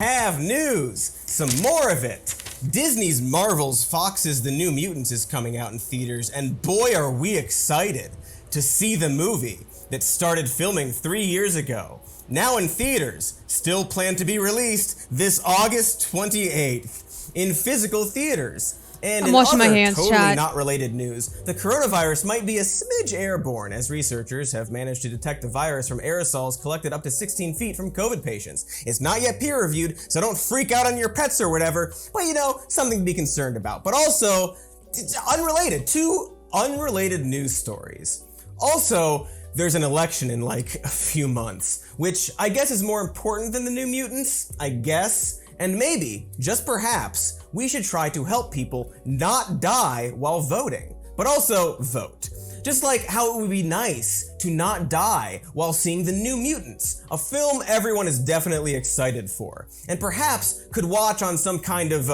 Have news! Some more of it! Disney's Marvel's Fox's The New Mutants is coming out in theaters, and boy are we excited to see the movie that started filming 3 years ago. Now in theaters, still planned to be released this August 28th in physical theaters. And I'm in washing other my hands, totally chat. not related news, the coronavirus might be a smidge airborne, as researchers have managed to detect the virus from aerosols collected up to 16 feet from COVID patients. It's not yet peer-reviewed, so don't freak out on your pets or whatever, but you know, something to be concerned about. But also, unrelated, two unrelated news stories. Also, there's an election in like a few months, which I guess is more important than the New Mutants, I guess. And maybe, just perhaps, we should try to help people not die while voting, but also vote. Just like how it would be nice to not die while seeing The New Mutants, a film everyone is definitely excited for, and perhaps could watch on some kind of,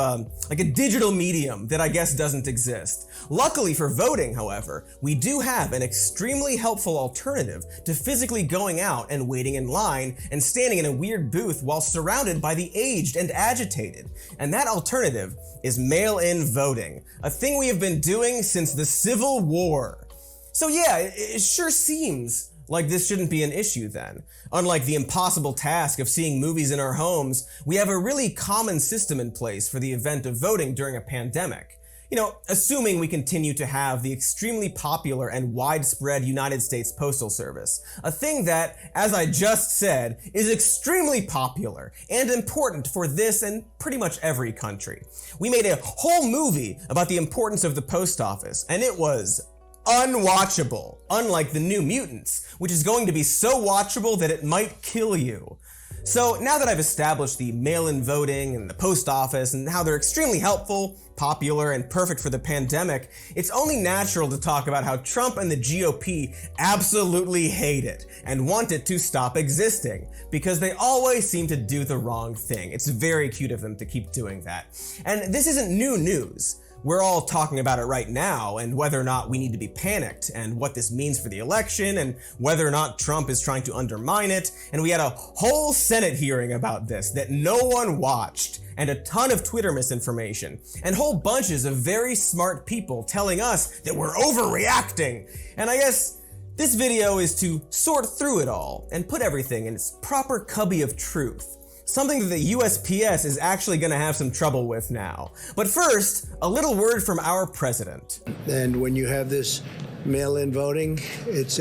like a digital medium that I guess doesn't exist. Luckily for voting, however, we do have an extremely helpful alternative to physically going out and waiting in line and standing in a weird booth while surrounded by the aged and agitated. And that alternative is mail-in voting, a thing we have been doing since the Civil War. So yeah, it sure seems like this shouldn't be an issue then. Unlike the impossible task of seeing movies in our homes, we have a really common system in place for the event of voting during a pandemic. You know, assuming we continue to have the extremely popular and widespread United States Postal Service, a thing that, as I just said, is extremely popular and important for this and pretty much every country. We made a whole movie about the importance of the post office, and it was unwatchable, unlike The New Mutants, which is going to be so watchable that it might kill you. So now that I've established the mail-in voting and the post office and how they're extremely helpful, popular, and perfect for the pandemic, it's only natural to talk about how Trump and the GOP absolutely hate it and want it to stop existing, because they always seem to do the wrong thing. It's very cute of them to keep doing that. And this isn't new news. We're all talking about it right now, and whether or not we need to be panicked, and what this means for the election, and whether or not Trump is trying to undermine it. And we had a whole Senate hearing about this that no one watched, and a ton of Twitter misinformation, and whole bunches of very smart people telling us that we're overreacting. And I guess this video is to sort through it all and put everything in its proper cubby of truth. Something that the USPS is actually going to have some trouble with now. But first, a little word from our president. And when you have this mail-in voting, it's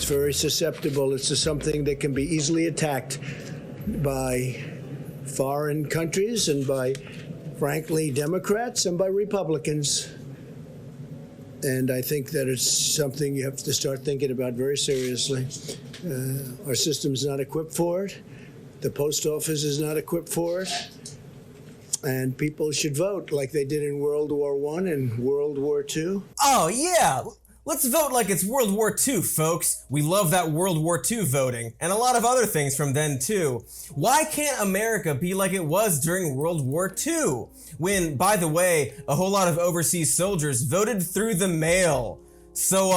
very susceptible. It's something that can be easily attacked by foreign countries and by, frankly, Democrats and by Republicans. And I think that it's something you have to start thinking about very seriously. Our system's not equipped for it. The post office is not equipped for it, and people should vote like they did in World War I and World War II. Oh yeah, let's vote like it's World War II, folks. We love that World War II voting, and a lot of other things from then too. Why can't America be like it was during World War II? When, by the way, a whole lot of overseas soldiers voted through the mail. So,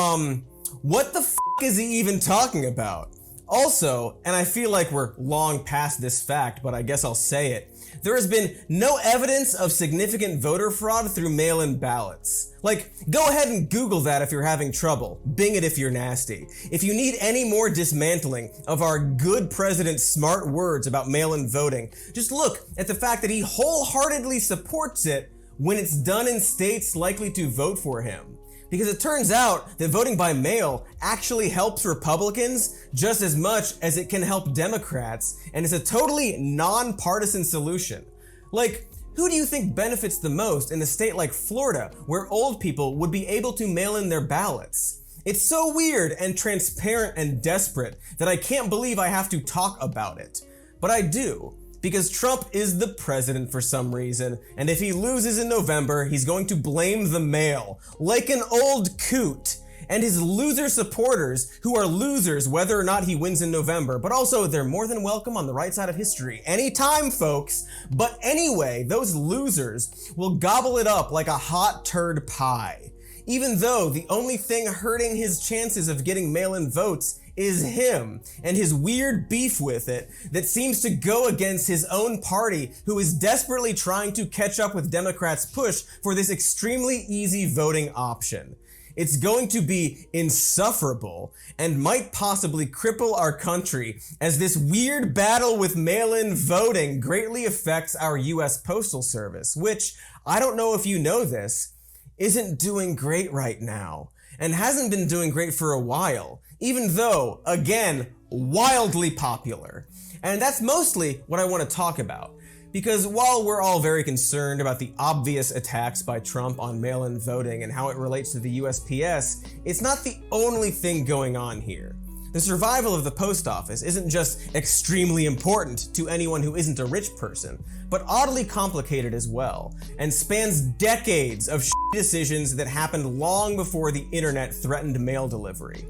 what the f*** is he even talking about? Also, and I feel like we're long past this fact, but I guess I'll say it, there has been no evidence of significant voter fraud through mail-in ballots. Like, go ahead and Google that if you're having trouble. Bing it if you're nasty. If you need any more dismantling of our good president's smart words about mail-in voting, just look at the fact that he wholeheartedly supports it when it's done in states likely to vote for him. Because it turns out that voting by mail actually helps Republicans just as much as it can help Democrats, and it's a totally non-partisan solution. Like, who do you think benefits the most in a state like Florida, where old people would be able to mail in their ballots? It's so weird and transparent and desperate that I can't believe I have to talk about it. But I do. Because Trump is the president for some reason, and if he loses in November, he's going to blame the mail, like an old coot. And his loser supporters, who are losers whether or not he wins in November, but also they're more than welcome on the right side of history anytime, folks. But anyway, those losers will gobble it up like a hot turd pie. Even though the only thing hurting his chances of getting mail-in votes is him and his weird beef with it that seems to go against his own party, who is desperately trying to catch up with Democrats' push for this extremely easy voting option. It's going to be insufferable and might possibly cripple our country as this weird battle with mail-in voting greatly affects our US Postal Service, which, I don't know if you know this, isn't doing great right now and hasn't been doing great for a while, even though, again, wildly popular. And that's mostly what I want to talk about. Because while we're all very concerned about the obvious attacks by Trump on mail-in voting and how it relates to the USPS, it's not the only thing going on here. The survival of the post office isn't just extremely important to anyone who isn't a rich person, but oddly complicated as well, and spans decades of shitty decisions that happened long before the internet threatened mail delivery.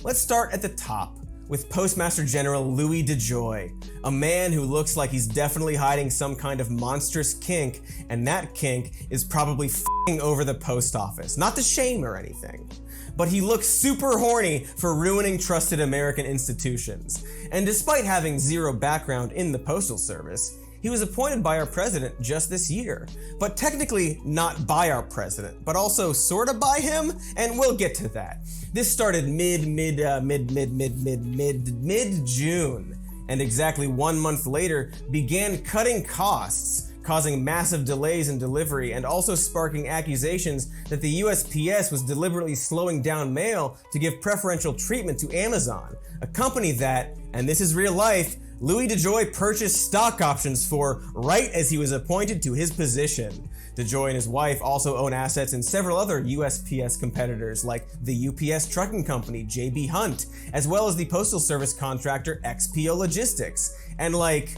Let's start at the top, with Postmaster General Louis DeJoy, a man who looks like he's definitely hiding some kind of monstrous kink, and that kink is probably f***ing over the post office. Not to shame or anything, but he looks super horny for ruining trusted American institutions. And despite having zero background in the Postal Service, he was appointed by our president just this year, but technically not by our president, but also sorta by him, and we'll get to that. This started mid-June, and exactly 1 month later began cutting costs, causing massive delays in delivery and also sparking accusations that the USPS was deliberately slowing down mail to give preferential treatment to Amazon, a company that, and this is real life, Louis DeJoy purchased stock options for right as he was appointed to his position. DeJoy and his wife also own assets in several other USPS competitors like the UPS trucking company JB Hunt, as well as the Postal Service contractor XPO Logistics. And like,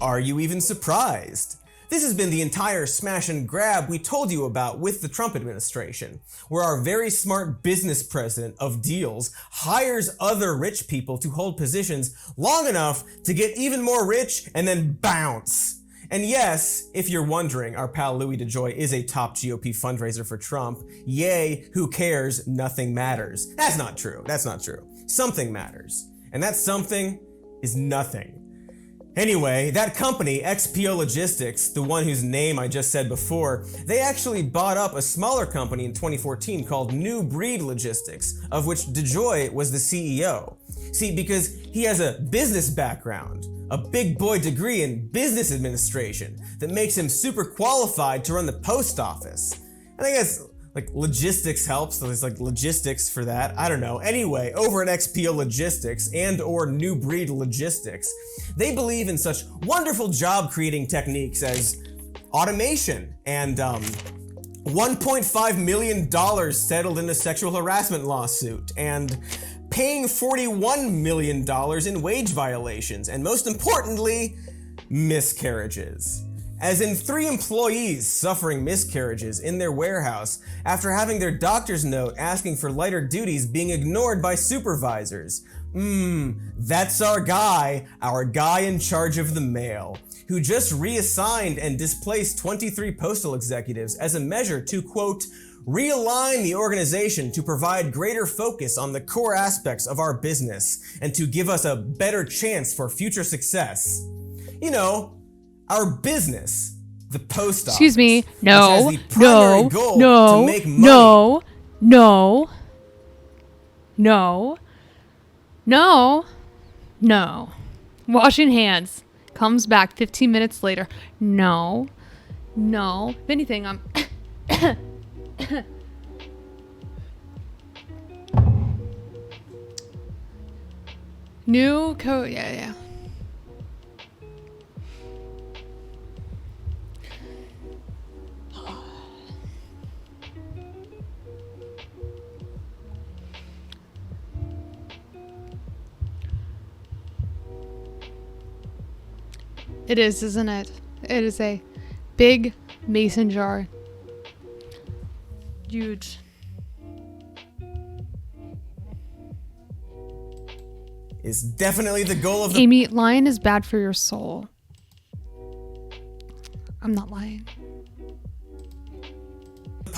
are you even surprised? This has been the entire smash and grab we told you about with the Trump administration, where our very smart business president of deals hires other rich people to hold positions long enough to get even more rich and then bounce. And yes, if you're wondering, our pal Louis DeJoy is a top GOP fundraiser for Trump. Yay, who cares? Nothing matters. That's not true. That's not true. Something matters. And that something is nothing. Anyway, that company, XPO Logistics, the one whose name I just said before, they actually bought up a smaller company in 2014 called New Breed Logistics, of which DeJoy was the CEO. See, because he has a business background, a big boy degree in business administration that makes him super qualified to run the post office. And I guess like logistics helps, so there's like logistics for that. I don't know. Anyway, over at XPO Logistics and or New Breed Logistics, they believe in such wonderful job creating techniques as automation and $1.5 million settled in a sexual harassment lawsuit and paying $41 million in wage violations, and most importantly, miscarriages. As in 3 employees suffering miscarriages in their warehouse after having their doctor's note asking for lighter duties being ignored by supervisors. That's our guy in charge of the mail, who just reassigned and displaced 23 postal executives as a measure to, quote, realign the organization to provide greater focus on the core aspects of our business and to give us a better chance for future success. You know, our business, the post office. Excuse me. No, No. which has the primary No. goal No. to make money. No. No. No. No. No. Washing hands. Comes back 15 minutes later. No. No. If anything, I'm... New code. Yeah. It is, isn't it? It is a big mason jar. Huge. Is definitely the goal of the Amy, lying is bad for your soul. I'm not lying.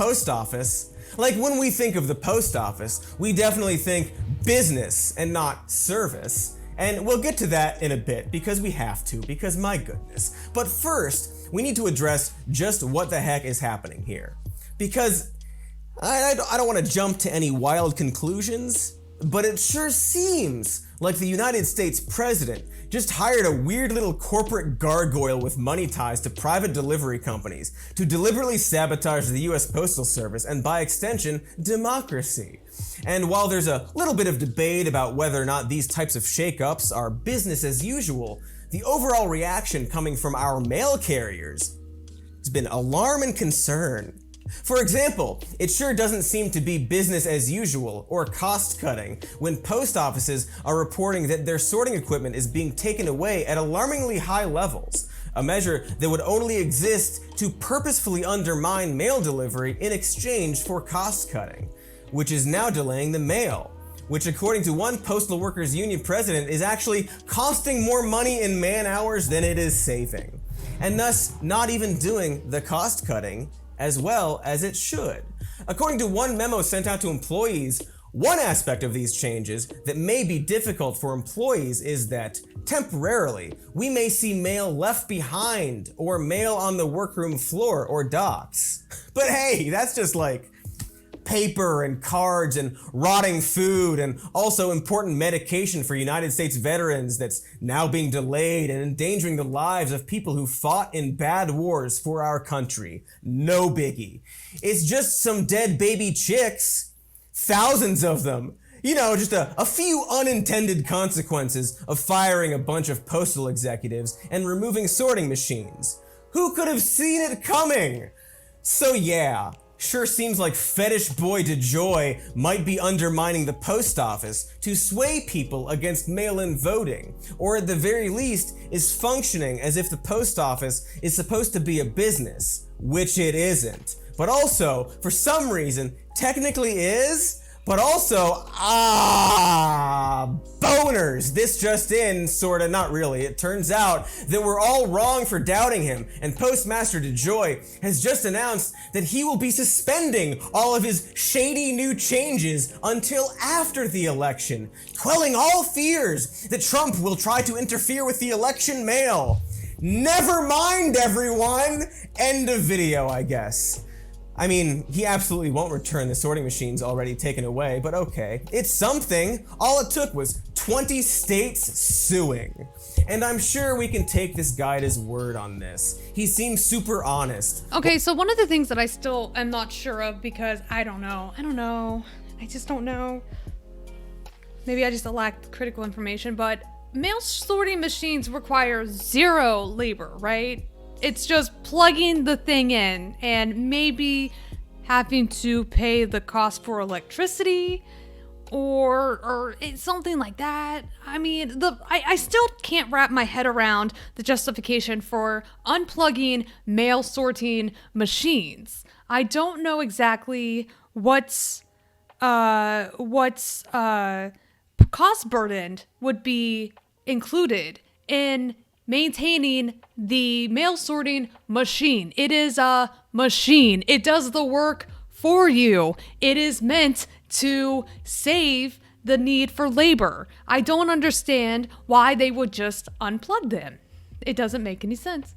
post office, like when we think of the post office, we definitely think business and not service. And we'll get to that in a bit because we have to, because my goodness. But first, we need to address just what the heck is happening here. Because I don't want to jump to any wild conclusions, but it sure seems like the United States president just hired a weird little corporate gargoyle with money ties to private delivery companies to deliberately sabotage the US Postal Service and, by extension, democracy. And while there's a little bit of debate about whether or not these types of shakeups are business as usual, the overall reaction coming from our mail carriers has been alarm and concern. For example, it sure doesn't seem to be business as usual or cost cutting when post offices are reporting that their sorting equipment is being taken away at alarmingly high levels, a measure that would only exist to purposefully undermine mail delivery in exchange for cost cutting, which is now delaying the mail, which according to one Postal Workers Union president is actually costing more money in man hours than it is saving, and thus not even doing the cost cutting as well as it should. According to one memo sent out to employees, one aspect of these changes that may be difficult for employees is that, temporarily, we may see mail left behind or mail on the workroom floor or docks. But hey, that's just like paper and cards and rotting food and also important medication for United States veterans that's now being delayed and endangering the lives of people who fought in bad wars for our country. No biggie. It's just some dead baby chicks, thousands of them. You know, just a few unintended consequences of firing a bunch of postal executives and removing sorting machines. Who could have seen it coming? So yeah, sure seems like Fetish Boy DeJoy might be undermining the post office to sway people against mail-in voting, or at the very least is functioning as if the post office is supposed to be a business, which it isn't, but also, for some reason, technically is, but also, boners. This just in, sorta, not really. It turns out that we're all wrong for doubting him, and Postmaster DeJoy has just announced that he will be suspending all of his shady new changes until after the election, quelling all fears that Trump will try to interfere with the election mail. Never mind, everyone! End of video, I guess. I mean, he absolutely won't return the sorting machines already taken away, but okay. It's something. All it took was 20 states suing. And I'm sure we can take this guy at his word on this. He seems super honest. Okay, so one of the things that I still am not sure of because I don't know. I just don't know. Maybe I just lack critical information, but mail sorting machines require zero labor, right? It's just plugging the thing in and maybe having to pay the cost for electricity or it's something like that. I mean, I still can't wrap my head around the justification for unplugging mail sorting machines. I don't know exactly what's cost burdened would be included in maintaining the mail sorting machine. It is a machine. It does the work for you. It is meant to save the need for labor. I don't understand why they would just unplug them. It doesn't make any sense.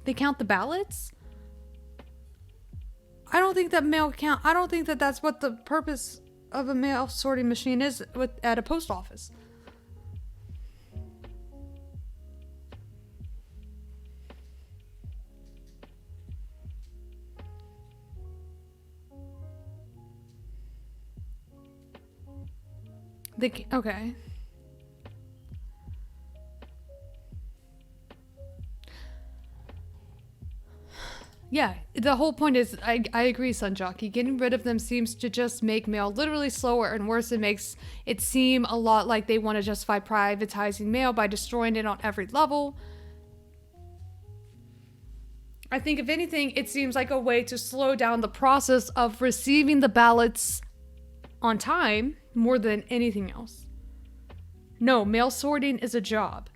They count the ballots? I don't think that that's what the purpose of a mail sorting machine is at a post office. Okay. Yeah, the whole point is, I agree, Sunjockey. Getting rid of them seems to just make mail literally slower and worse. It makes it seem a lot like they want to justify privatizing mail by destroying it on every level. I think, if anything, it seems like a way to slow down the process of receiving the ballots on time more than anything else. No, mail sorting is a job.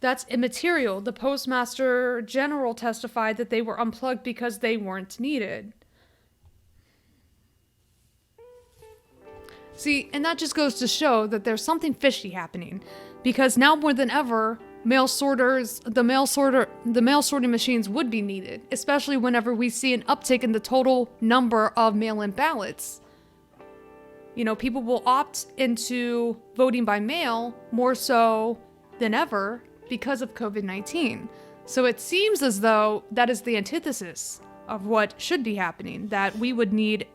That's immaterial. The Postmaster General testified that they were unplugged because they weren't needed. See, and that just goes to show that there's something fishy happening, because now more than ever, the mail sorting machines would be needed, especially whenever we see an uptick in the total number of mail-in ballots. You know, people will opt into voting by mail more so than ever because of COVID-19. So it seems as though that is the antithesis of what should be happening, that we would need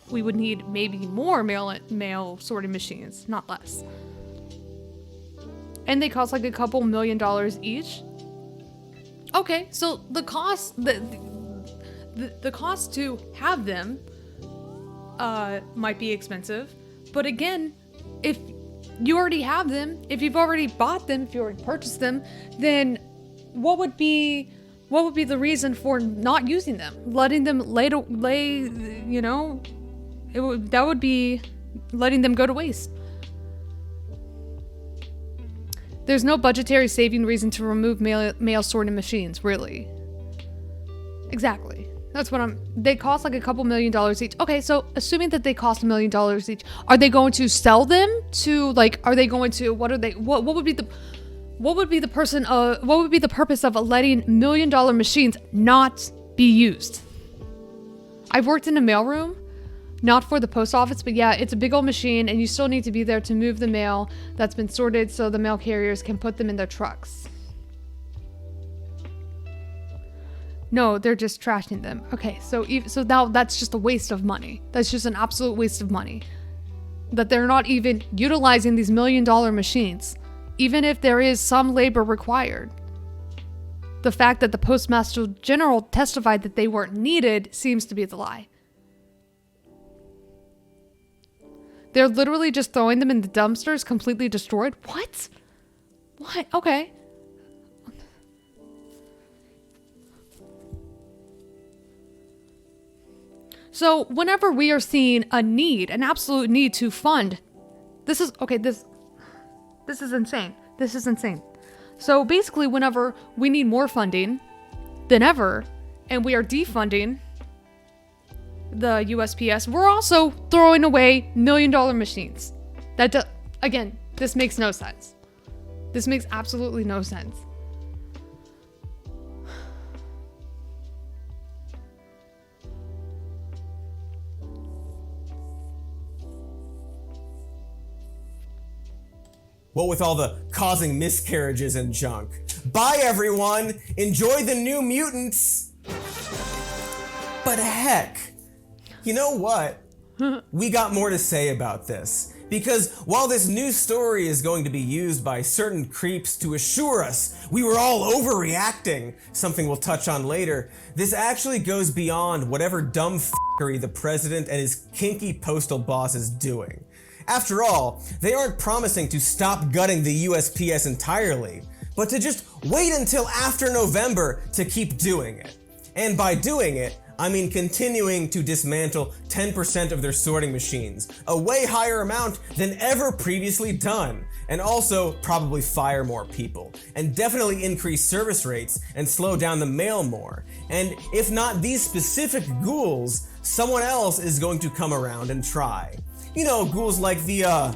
maybe more mail sorting machines, not less. And they cost like a couple $1 million each. Okay, so the cost the cost to have them might be expensive, but again, if you already have them, if you've already bought them, if you already purchased them, then what would be the reason for not using them? Letting them that would be letting them go to waste. There's no budgetary saving reason to remove mail sorting machines, really. Exactly. That's what they cost like a couple $1 million each. Okay, so assuming that they cost $1 million each, are they going to sell them to, like, what would be the purpose of letting $1 million machines not be used? I've worked in a mailroom, not for the post office, but yeah, it's a big old machine and you still need to be there to move the mail that's been sorted so the mail carriers can put them in their trucks. No, they're just trashing them. Okay, so now that's just a waste of money. That's just an absolute waste of money. That they're not even utilizing these $1 million machines, even if there is some labor required. The fact that the Postmaster General testified that they weren't needed seems to be the lie. They're literally just throwing them in the dumpsters, completely destroyed. What? Okay. So whenever we are seeing an absolute need to fund, this is insane. This is insane. So basically whenever we need more funding than ever, and we are defunding the USPS, we're also throwing away $1 million machines. Again, this makes no sense. This makes absolutely no sense. What with all the causing miscarriages and junk? Bye everyone! Enjoy the New Mutants! But heck, you know what? We got more to say about this. Because while this new story is going to be used by certain creeps to assure us we were all overreacting, something we'll touch on later, this actually goes beyond whatever dumb f***ery the president and his kinky postal boss is doing. After all, they aren't promising to stop gutting the USPS entirely, but to just wait until after November to keep doing it. And by doing it, I mean continuing to dismantle 10% of their sorting machines, a way higher amount than ever previously done, and also probably fire more people, and definitely increase service rates and slow down the mail more. And if not these specific ghouls, someone else is going to come around and try. You know, ghouls like the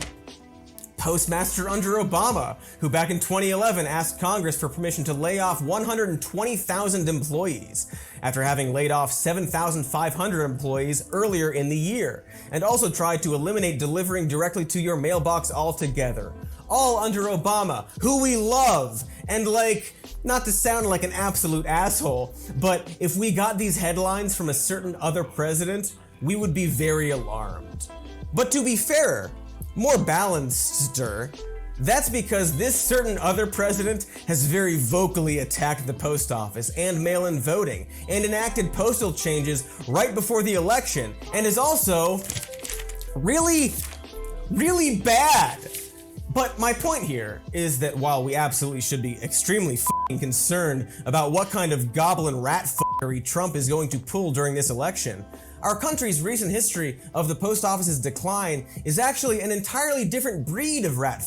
postmaster under Obama, who back in 2011 asked Congress for permission to lay off 120,000 employees, after having laid off 7,500 employees earlier in the year, and also tried to eliminate delivering directly to your mailbox altogether. All under Obama, who we love, and like, not to sound like an absolute asshole, but if we got these headlines from a certain other president, we would be very alarmed. But to be fairer, more balanced-er, that's because this certain other president has very vocally attacked the post office and mail-in voting, and enacted postal changes right before the election, and is also really, really bad. But my point here is that while we absolutely should be extremely f***ing concerned about what kind of goblin rat f***ery Trump is going to pull during this election, our country's recent history of the post office's decline is actually an entirely different breed of rat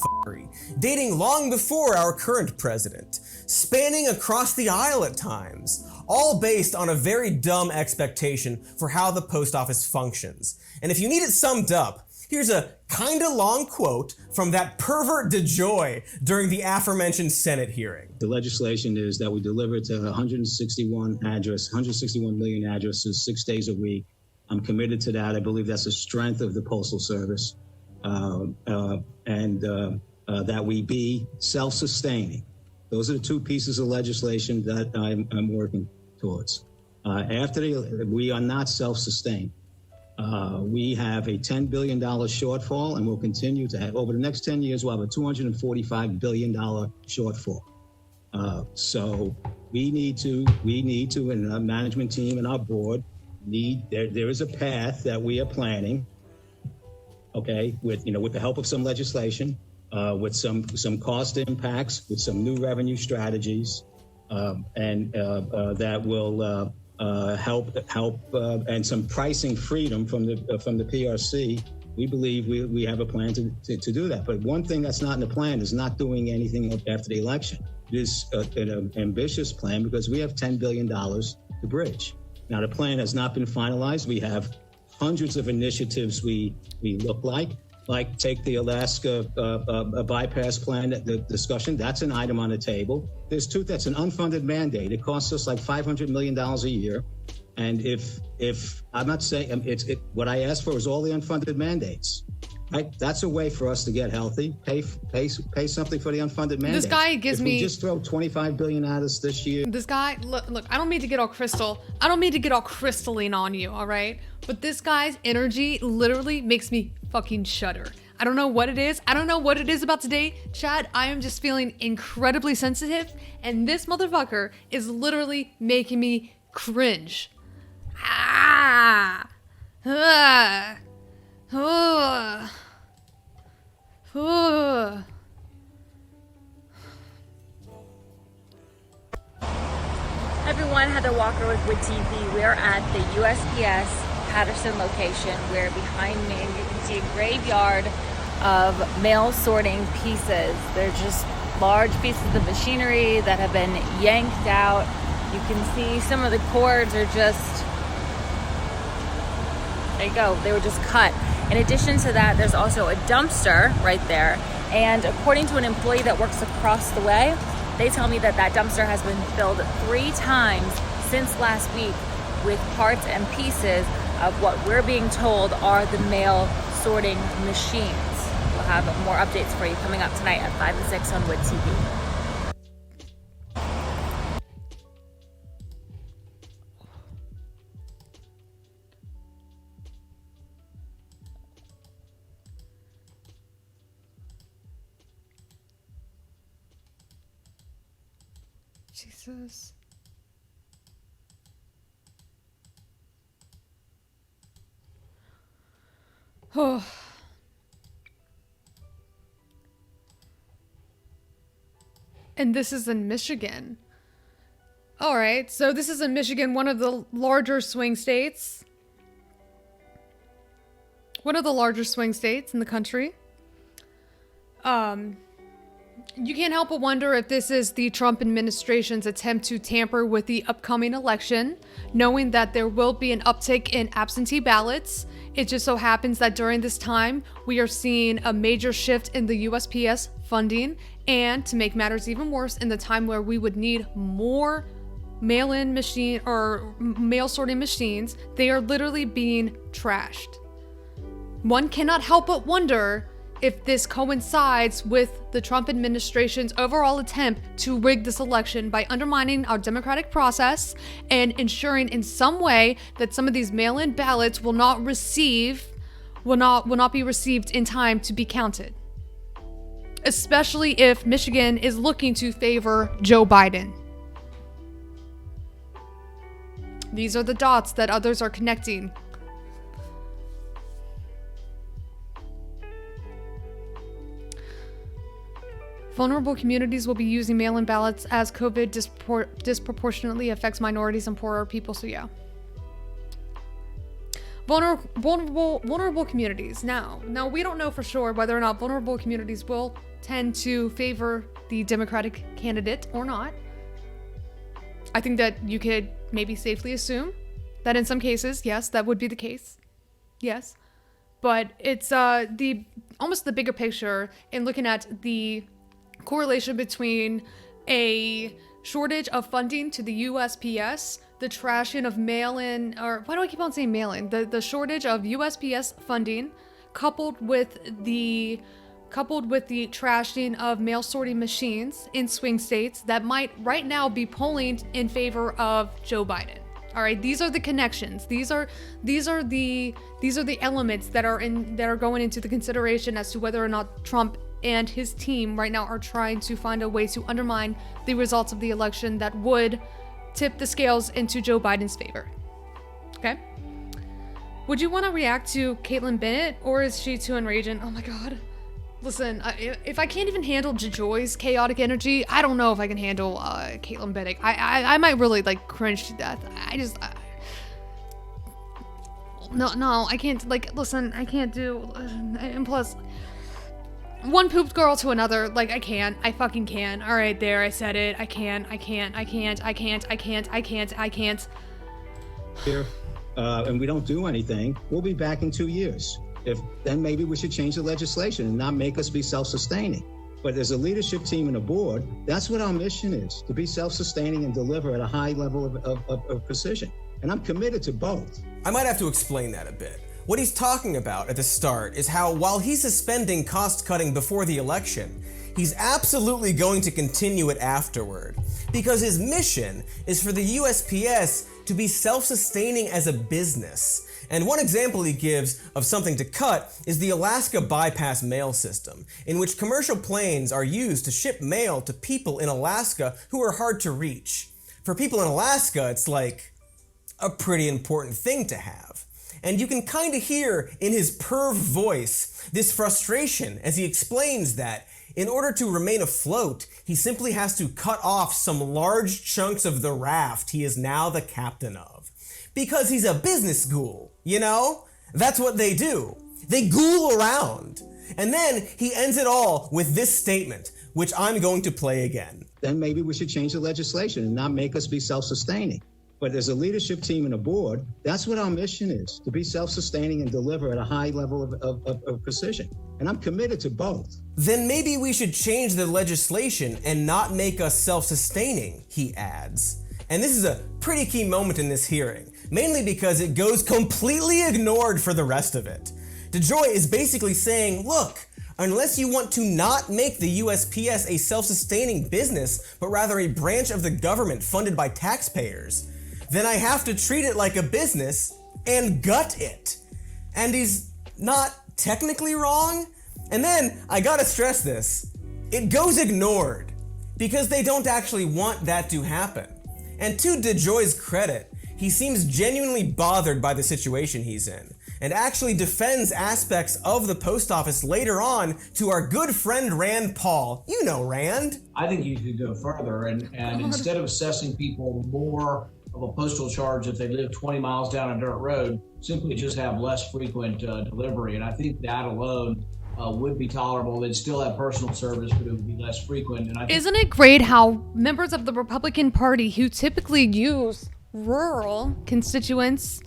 dating long before our current president, spanning across the aisle at times, all based on a very dumb expectation for how the post office functions. And if you need it summed up, here's a kinda long quote from that pervert DeJoy during the aforementioned Senate hearing. The legislation is that we deliver to 161 million addresses 6 days a week. I'm committed to that. I believe that's the strength of the Postal Service, and that we be self-sustaining. Those are the two pieces of legislation that I'm working towards. We are not self-sustained. We have a $10 billion shortfall, and we'll continue to have, over the next 10 years, we'll have a $245 billion shortfall. So we need to, and our management team and our board there is a path that we are planning, okay, with the help of some legislation, with some cost impacts, with some new revenue strategies, and that will help and some pricing freedom from the PRC. We believe we have a plan to do that. But one thing that's not in the plan is not doing anything after the election. It is an ambitious plan because we have $10 billion to bridge. Now, the plan has not been finalized. We have hundreds of initiatives we look like take the Alaska bypass plan, the discussion. That's an item on the table. That's an unfunded mandate. It costs us like $500 million a year. And if I'm not saying what I asked for is all the unfunded mandates. Right? That's a way for us to get healthy. Pay something for the unfunded mandate. This guy gives me. We just throw $25 billion at us this year. This guy, look. I don't mean to get all crystalline on you, all right? But this guy's energy literally makes me fucking shudder. I don't know what it is. I don't know what it is about today, Chad. I am just feeling incredibly sensitive, and this motherfucker is literally making me cringe. Everyone, Heather Walker with Wood TV. We are at the USPS Patterson location, where behind me you can see a graveyard of mail sorting pieces. They're just large pieces of machinery that have been yanked out. You can see some of the cords are just, there you go, they were just cut. In addition to that, there's also a dumpster right there. And according to an employee that works across the way, they tell me that dumpster has been filled 3 times since last week with parts and pieces of what we're being told are the mail sorting machines. We'll have more updates for you coming up tonight at 5 and 6 on Wood TV. Jesus. Oh. And this is in Michigan. All right, so this is in Michigan, one of the larger swing states. One of the larger swing states in the country. You can't help but wonder if this is the Trump administration's attempt to tamper with the upcoming election, knowing that there will be an uptick in absentee ballots. It just so happens that during this time, we are seeing a major shift in the USPS funding, and to make matters even worse, in the time where we would need more mail-in machine or mail sorting machines, they are literally being trashed. One cannot help but wonder if this coincides with the Trump administration's overall attempt to rig this election by undermining our democratic process and ensuring in some way that some of these mail-in ballots will not be received in time to be counted. Especially if Michigan is looking to favor Joe Biden. These are the dots that others are connecting. Vulnerable communities will be using mail-in ballots as COVID disproportionately affects minorities and poorer people, so yeah. vulnerable communities. Now we don't know for sure whether or not vulnerable communities will tend to favor the Democratic candidate or not. I think that you could maybe safely assume that in some cases, yes, that would be the case. Yes. But it's almost the bigger picture in looking at the correlation between a shortage of funding to the USPS, the trashing of mail-in, or why do I keep on saying mail-in? The shortage of USPS funding, coupled with the trashing of mail sorting machines in swing states that might right now be polling in favor of Joe Biden. All right, these are the connections. These are the elements that are going into the consideration as to whether or not Trump and his team right now are trying to find a way to undermine the results of the election that would tip the scales into Joe Biden's favor. Okay? Would you want to react to Caitlyn Bennett, or is she too enraging? Oh my god. Listen, if I can't even handle JoJo's chaotic energy, I don't know if I can handle Caitlyn Bennett. I might really like cringe to death. No, I can't. Like, listen, I can't do. And plus, one pooped girl to another. Like, I fucking can. All right, there, I said it. I can't. Here, and we don't do anything, we'll be back in 2 years. Then maybe we should change the legislation and not make us be self-sustaining. But as a leadership team and a board, that's what our mission is, to be self-sustaining and deliver at a high level of precision. And I'm committed to both. I might have to explain that a bit. What he's talking about at the start is how while he's suspending cost cutting before the election, he's absolutely going to continue it afterward. Because his mission is for the USPS to be self-sustaining as a business. And one example he gives of something to cut is the Alaska bypass mail system, in which commercial planes are used to ship mail to people in Alaska who are hard to reach. For people in Alaska, it's like a pretty important thing to have. And you can kind of hear in his perv voice this frustration as he explains that in order to remain afloat, he simply has to cut off some large chunks of the raft he is now the captain of. Because he's a business ghoul, you know? That's what they do. They ghoul around. And then he ends it all with this statement, which I'm going to play again. Then maybe we should change the legislation and not make us be self-sustaining. But as a leadership team and a board, that's what our mission is, to be self-sustaining and deliver at a high level of precision. And I'm committed to both. Then maybe we should change the legislation and not make us self-sustaining, he adds. And this is a pretty key moment in this hearing, mainly because it goes completely ignored for the rest of it. DeJoy is basically saying, look, unless you want to not make the USPS a self-sustaining business, but rather a branch of the government funded by taxpayers, then I have to treat it like a business and gut it. And he's not technically wrong. And then, I gotta stress this, it goes ignored because they don't actually want that to happen. And to DeJoy's credit, he seems genuinely bothered by the situation he's in, and actually defends aspects of the post office later on to our good friend Rand Paul. You know Rand. I think you could go further and instead of assessing people more of a postal charge if they live 20 miles down a dirt road, simply just have less frequent delivery. And I think that alone would be tolerable. They'd still have personal service, but it would be less frequent. And Isn't it great how members of the Republican Party who typically use rural constituents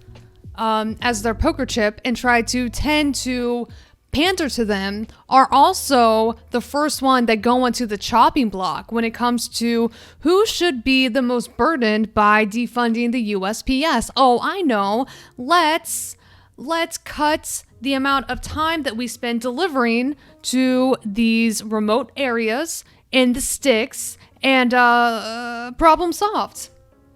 as their poker chip and try to tend to pander to them are also the first one that go onto the chopping block when it comes to who should be the most burdened by defunding the USPS. Oh, I know. Let's cut the amount of time that we spend delivering to these remote areas in the sticks and problem solved.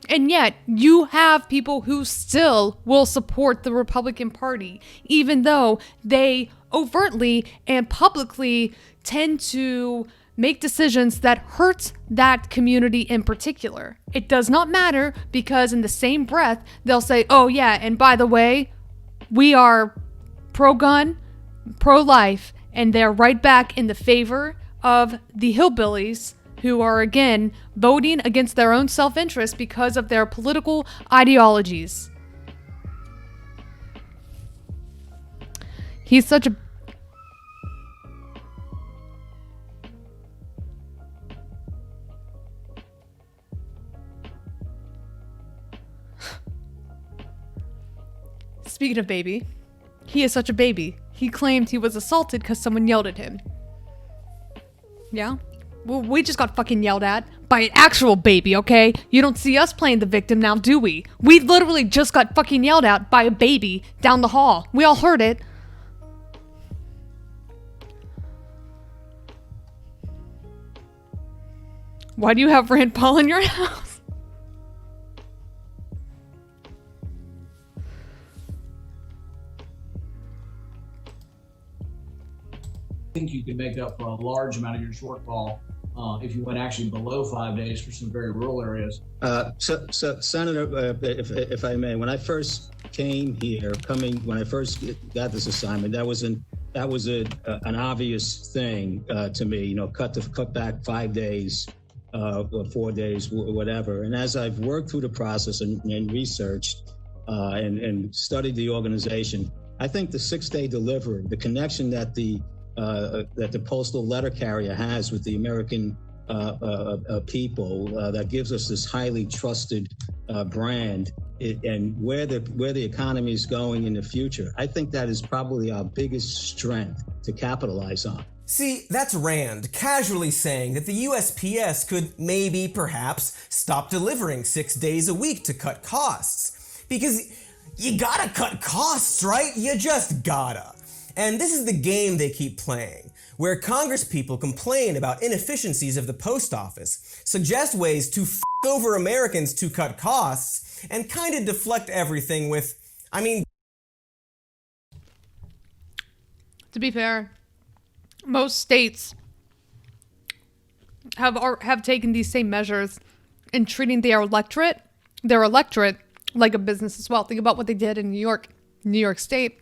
And yet, you have people who still will support the Republican Party, even though they overtly and publicly tend to make decisions that hurt that community in particular. It does not matter because in the same breath, they'll say, oh yeah, and by the way, we are pro-gun, pro-life, and they're right back in the favor of the hillbillies who are, again, voting against their own self-interest because of their political ideologies. He's such a... Speaking of baby, he is such a baby. He claimed he was assaulted because someone yelled at him. Yeah? Well, we just got fucking yelled at by an actual baby, okay? You don't see us playing the victim now, do we? We literally just got fucking yelled at by a baby down the hall. We all heard it. Why do you have Rand Paul in your house? I think you can make up a large amount of your shortfall if you went actually below 5 days for some very rural areas. So Senator, if I may, when I first came here, when I first got this assignment, that was an obvious thing to me. You know, cut back 5 days, or 4 days, whatever. And as I've worked through the process and researched and studied the organization, I think the 6-day delivery, the connection that the postal letter carrier has with the American people, that gives us this highly trusted brand, and where the economy is going in the future. I think that is probably our biggest strength to capitalize on. See, that's Rand casually saying that the USPS could maybe, perhaps, stop delivering 6 days a week to cut costs. Because you gotta cut costs, right? You just gotta. And this is the game they keep playing, where Congress people complain about inefficiencies of the post office, suggest ways to f*** over Americans to cut costs, and kind of deflect everything with, To be fair, most states have taken these same measures in treating their electorate like a business as well. Think about what they did in New York State.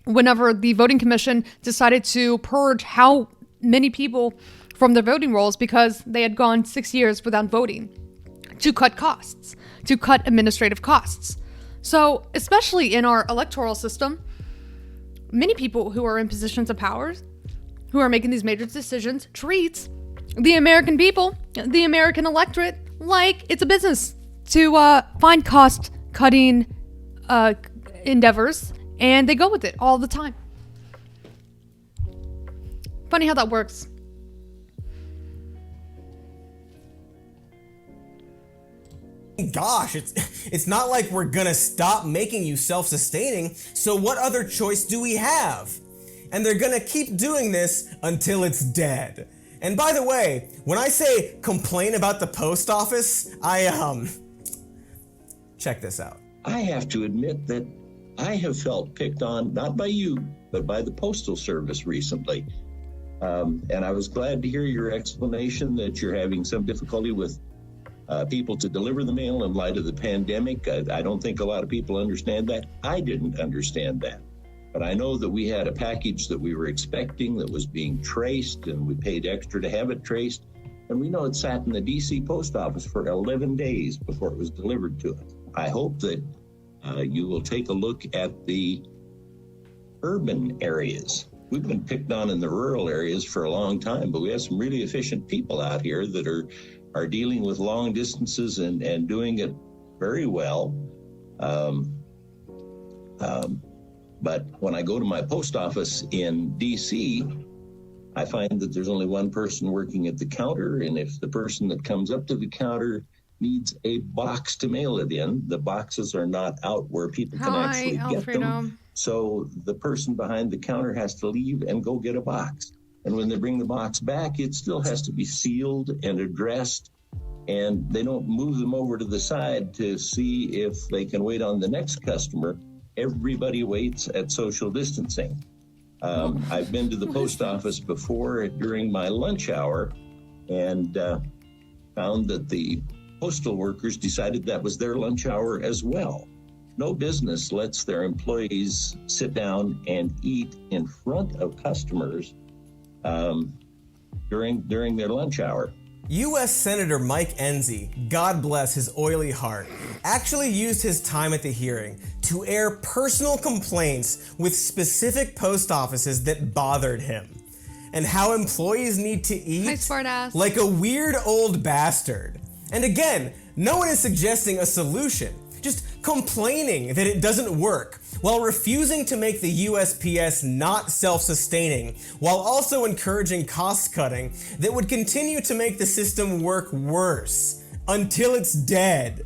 Whenever the voting commission decided to purge how many people from their voting rolls because they had gone 6 years without voting, to cut costs, to cut administrative costs. So, especially in our electoral system, many people who are in positions of power, who are making these major decisions, treats the American people, the American electorate, like it's a business to find cost-cutting endeavors. And they go with it all the time. Funny how that works. Gosh, it's not like we're gonna stop making you self-sustaining, so what other choice do we have? And they're gonna keep doing this until it's dead. And by the way, when I say complain about the post office, check this out. I have to admit that I have felt picked on, not by you, but by the Postal Service recently. And I was glad to hear your explanation that you're having some difficulty with people to deliver the mail in light of the pandemic. I don't think a lot of people understand that. I didn't understand that. But I know that we had a package that we were expecting that was being traced, and we paid extra to have it traced. And we know it sat in the DC post office for 11 days before it was delivered to us. I hope that you will take a look at the urban areas. We've been picked on in the rural areas for a long time, but we have some really efficient people out here that are dealing with long distances and doing it very well. But when I go to my post office in DC, I find that there's only one person working at the counter, and if the person that comes up to the counter needs a box to mail it in, the boxes are not out where people can actually get them. So the person behind the counter has to leave and go get a box. And when they bring the box back, it still has to be sealed and addressed. And they don't move them over to the side to see if they can wait on the next customer. Everybody waits at social distancing. I've been to the post office before during my lunch hour and found that the postal workers decided that was their lunch hour as well. No business lets their employees sit down and eat in front of customers during their lunch hour. U.S. Senator Mike Enzi, God bless his oily heart, actually used his time at the hearing to air personal complaints with specific post offices that bothered him, and how employees need to eat Hi, smartass. like a weird old bastard. And again, no one is suggesting a solution, just complaining that it doesn't work, while refusing to make the USPS not self-sustaining, while also encouraging cost-cutting that would continue to make the system work worse, until it's dead.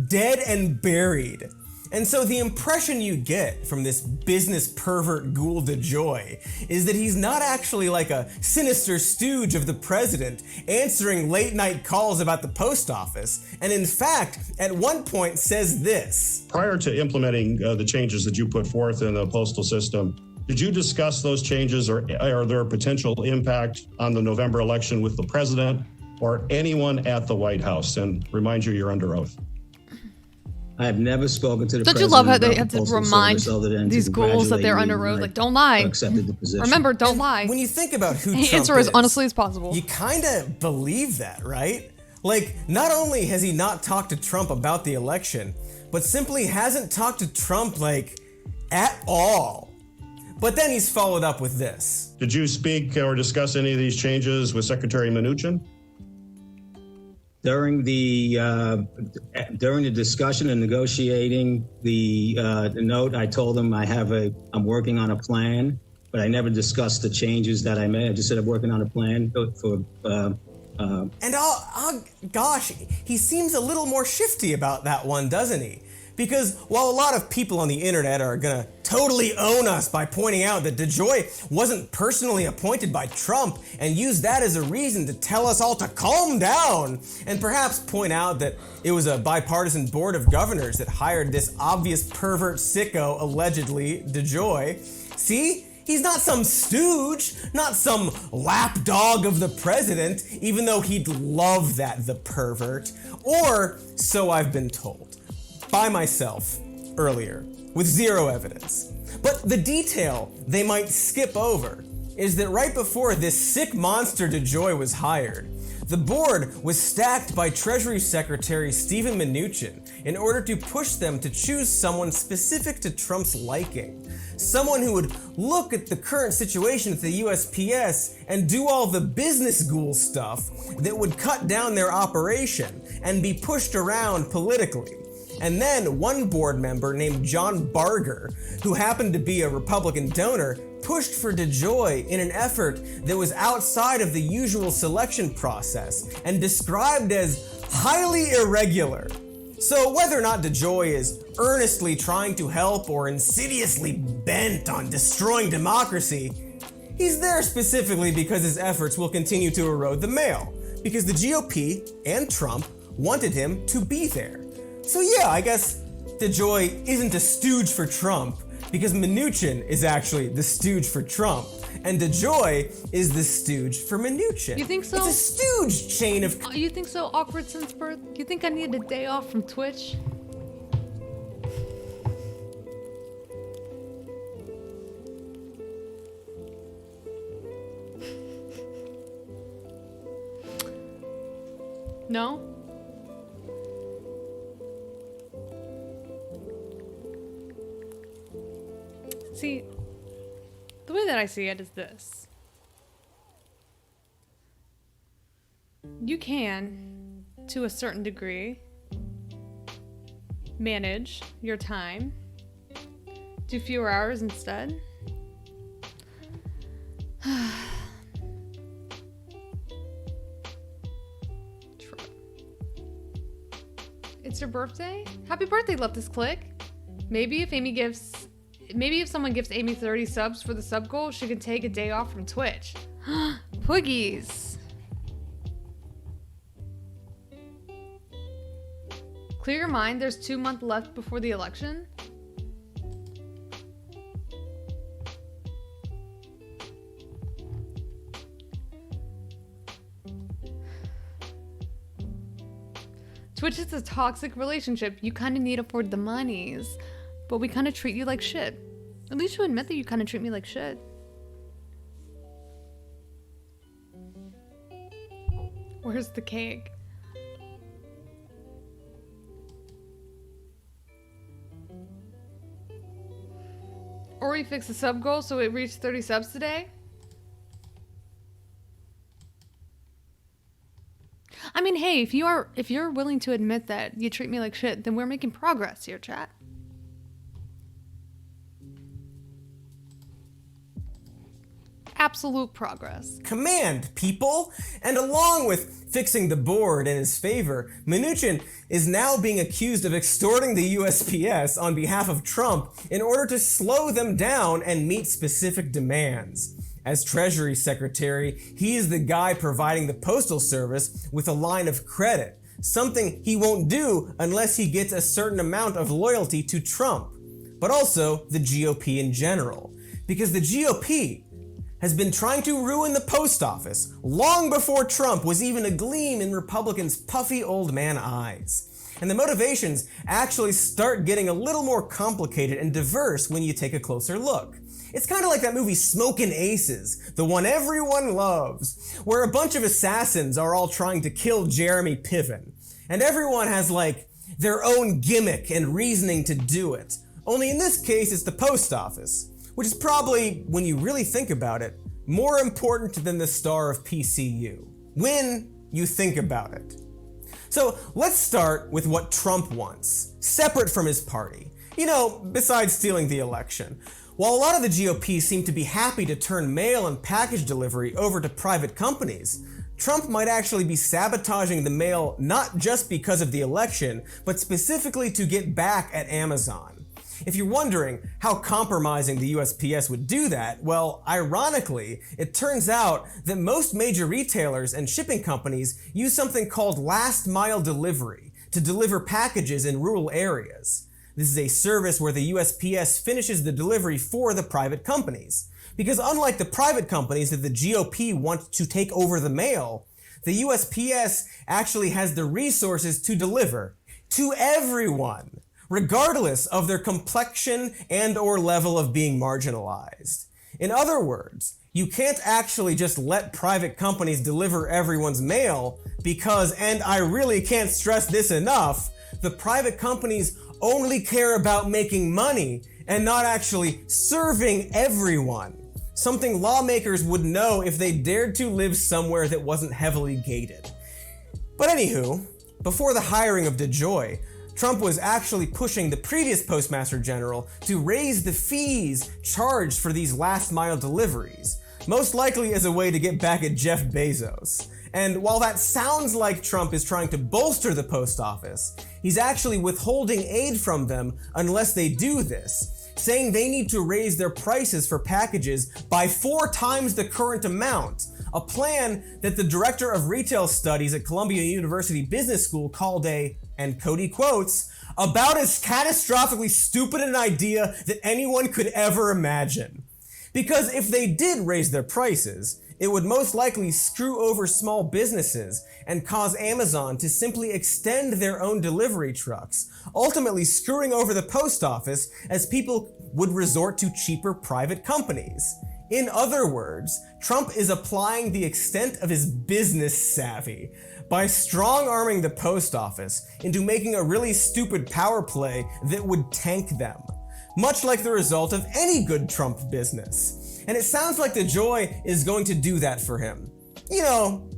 Dead and buried. And so the impression you get from this business pervert Ghoul DeJoy is that he's not actually like a sinister stooge of the president answering late night calls about the post office, and in fact, at one point says this. Prior to implementing the changes that you put forth in the postal system, did you discuss those changes, or are there a potential impact on the November election with the president or anyone at the White House? And remind you, you're under oath. I have never spoken to the Don't president. you love how they about have the to Postal remind Service other than to these ghouls that they're congratulate under me oath? when Like, I don't lie. accepted the position. Remember, don't lie. When you think about who Trump Answer as is, honestly as possible. you kinda believe that, right? Like, not only has he not talked to Trump about the election, but simply hasn't talked to Trump, like, at all. But then he's followed up with this. Did you speak or discuss any of these changes with Secretary Mnuchin? During the discussion and negotiating the note, I told him I'm working on a plan, but I never discussed the changes that I made. I just said I'm working on a plan for. And gosh, he seems a little more shifty about that one, doesn't he? Because while a lot of people on the internet are gonna totally own us by pointing out that DeJoy wasn't personally appointed by Trump and use that as a reason to tell us all to calm down, and perhaps point out that it was a bipartisan board of governors that hired this obvious pervert sicko, allegedly, DeJoy. See? He's not some stooge, not some lapdog of the president, even though he'd love that, the pervert. Or so I've been told. By myself, earlier, with zero evidence. But the detail they might skip over is that right before this sick monster DeJoy was hired, the board was stacked by Treasury Secretary Steven Mnuchin in order to push them to choose someone specific to Trump's liking. Someone who would look at the current situation at the USPS and do all the business ghoul stuff that would cut down their operation and be pushed around politically. And then one board member named John Barger, who happened to be a Republican donor, pushed for DeJoy in an effort that was outside of the usual selection process and described as highly irregular. So whether or not DeJoy is earnestly trying to help or insidiously bent on destroying democracy, he's there specifically because his efforts will continue to erode the mail, because the GOP and Trump wanted him to be there. So yeah, I guess DeJoy isn't a stooge for Trump, because Mnuchin is actually the stooge for Trump, and DeJoy is the stooge for Mnuchin. You think so? It's a stooge chain of... You think so? Awkward since birth? You think I need a day off from Twitch? No? See, the way that I see it is this. You can, to a certain degree, manage your time, do fewer hours instead. It's your birthday? Happy birthday, Love This Click. Maybe if someone gives Amy 30 subs for the sub goal, she can take a day off from Twitch. Puggies. Clear your mind, there's 2 months left before the election. Twitch is a toxic relationship. You kind of need it for the monies, but we kind of treat you like shit. At least you admit that you kind of treat me like shit. Where's the cake? Ori fixed the sub goal so it reached 30 subs today? I mean, hey, if you're willing to admit that you treat me like shit, then we're making progress here, chat. Absolute progress. Command, people! And along with fixing the board in his favor, Mnuchin is now being accused of extorting the USPS on behalf of Trump in order to slow them down and meet specific demands. As Treasury Secretary, he is the guy providing the Postal Service with a line of credit, something he won't do unless he gets a certain amount of loyalty to Trump, but also the GOP in general. Because the GOP has been trying to ruin the post office long before Trump was even a gleam in Republicans' puffy old man eyes. And the motivations actually start getting a little more complicated and diverse when you take a closer look. It's kind of like that movie Smokin' Aces, the one everyone loves, where a bunch of assassins are all trying to kill Jeremy Piven. And everyone has like their own gimmick and reasoning to do it. Only in this case it's the post office, which is probably, when you really think about it, more important than the star of PCU, when you think about it. So let's start with what Trump wants, separate from his party. You know, besides stealing the election. While a lot of the GOP seem to be happy to turn mail and package delivery over to private companies, Trump might actually be sabotaging the mail not just because of the election, but specifically to get back at Amazon. If you're wondering how compromising the USPS would do that, well, ironically, it turns out that most major retailers and shipping companies use something called last mile delivery to deliver packages in rural areas. This is a service where the USPS finishes the delivery for the private companies. Because unlike the private companies that the GOP want to take over the mail, the USPS actually has the resources to deliver to everyone, regardless of their complexion and or level of being marginalized. In other words, you can't actually just let private companies deliver everyone's mail because, and I really can't stress this enough, the private companies only care about making money and not actually serving everyone. Something lawmakers would know if they dared to live somewhere that wasn't heavily gated. But anywho, before the hiring of DeJoy, Trump was actually pushing the previous Postmaster General to raise the fees charged for these last mile deliveries, most likely as a way to get back at Jeff Bezos. And while that sounds like Trump is trying to bolster the post office, he's actually withholding aid from them unless they do this, saying they need to raise their prices for packages by 4 times the current amount, a plan that the director of retail studies at Columbia University Business School called a, and Cody quotes, about as catastrophically stupid an idea that anyone could ever imagine. Because if they did raise their prices, it would most likely screw over small businesses and cause Amazon to simply extend their own delivery trucks, ultimately screwing over the post office as people would resort to cheaper private companies. In other words, Trump is applying the extent of his business savvy by strong-arming the post office into making a really stupid power play that would tank them, much like the result of any good Trump business. And it sounds like DeJoy is going to do that for him. You know,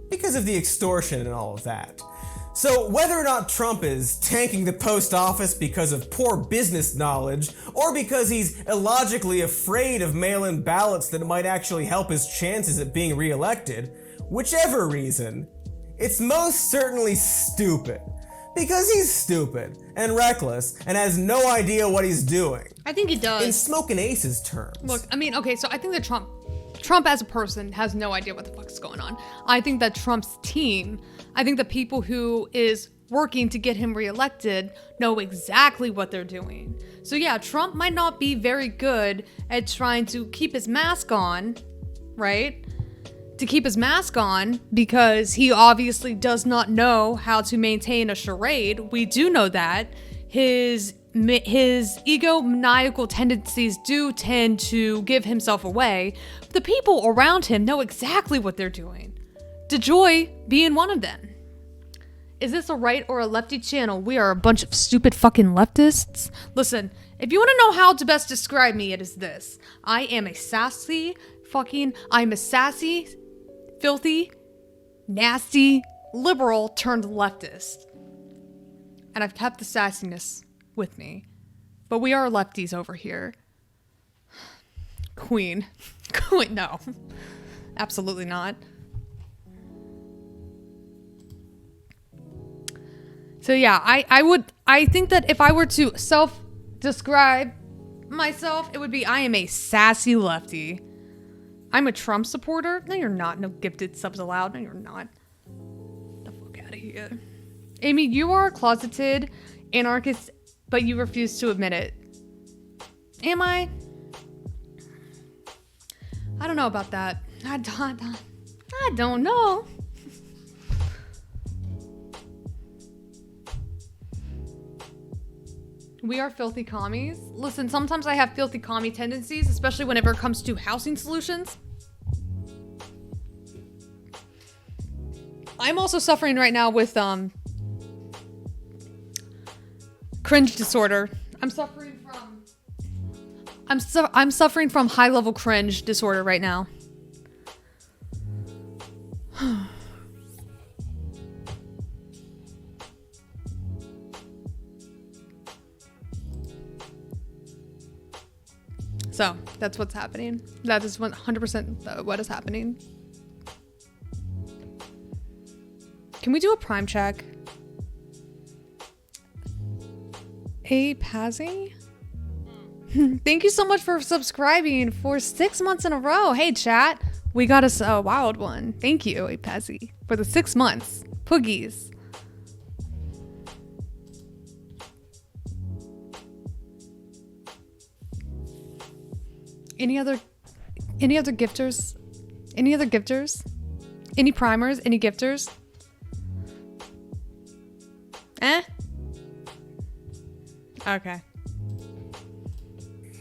because of the extortion and all of that. So whether or not Trump is tanking the post office because of poor business knowledge, or because he's illogically afraid of mail-in ballots that might actually help his chances at being reelected, whichever reason, it's most certainly stupid. Because he's stupid and reckless and has no idea what he's doing. I think he does. In Smokin' Aces terms. Look, I mean, okay, so I think that Trump as a person has no idea what the fuck is going on. I think that Trump's team, I think the people who is working to get him reelected know exactly what they're doing. So yeah, Trump might not be very good at trying to keep his mask on, right? To keep his mask on because he obviously does not know how to maintain a charade. We do know that. His egomaniacal tendencies do tend to give himself away. The people around him know exactly what they're doing. DeJoy being one of them. Is this a right or a lefty channel? We are a bunch of stupid fucking leftists. Listen, if you want to know how to best describe me, it is this. I'm a sassy, filthy, nasty, liberal turned leftist. And I've kept the sassiness with me. But we are lefties over here. Queen, no. Absolutely not. So yeah, I think that if I were to self-describe myself, it would be I am a sassy lefty. I'm a Trump supporter. No, you're not. No gifted subs allowed. No, you're not. Get the fuck out of here. Amy, you are a closeted anarchist, but you refuse to admit it. Am I? I don't know about that. I don't know. We are filthy commies. Listen, sometimes I have filthy commie tendencies, especially whenever it comes to housing solutions. I'm also suffering right now with cringe disorder. I'm suffering from high-level cringe disorder right now. So, that's what's happening. That is 100% what is happening. Can we do a prime check? Hey, Pazzy? Thank you so much for subscribing for 6 months in a row. Hey, chat. We got us a wild one. Thank you, hey, Pazzy, for the 6 months. Poogies. Any other gifters? Any other gifters? Any primers? Any gifters? Okay.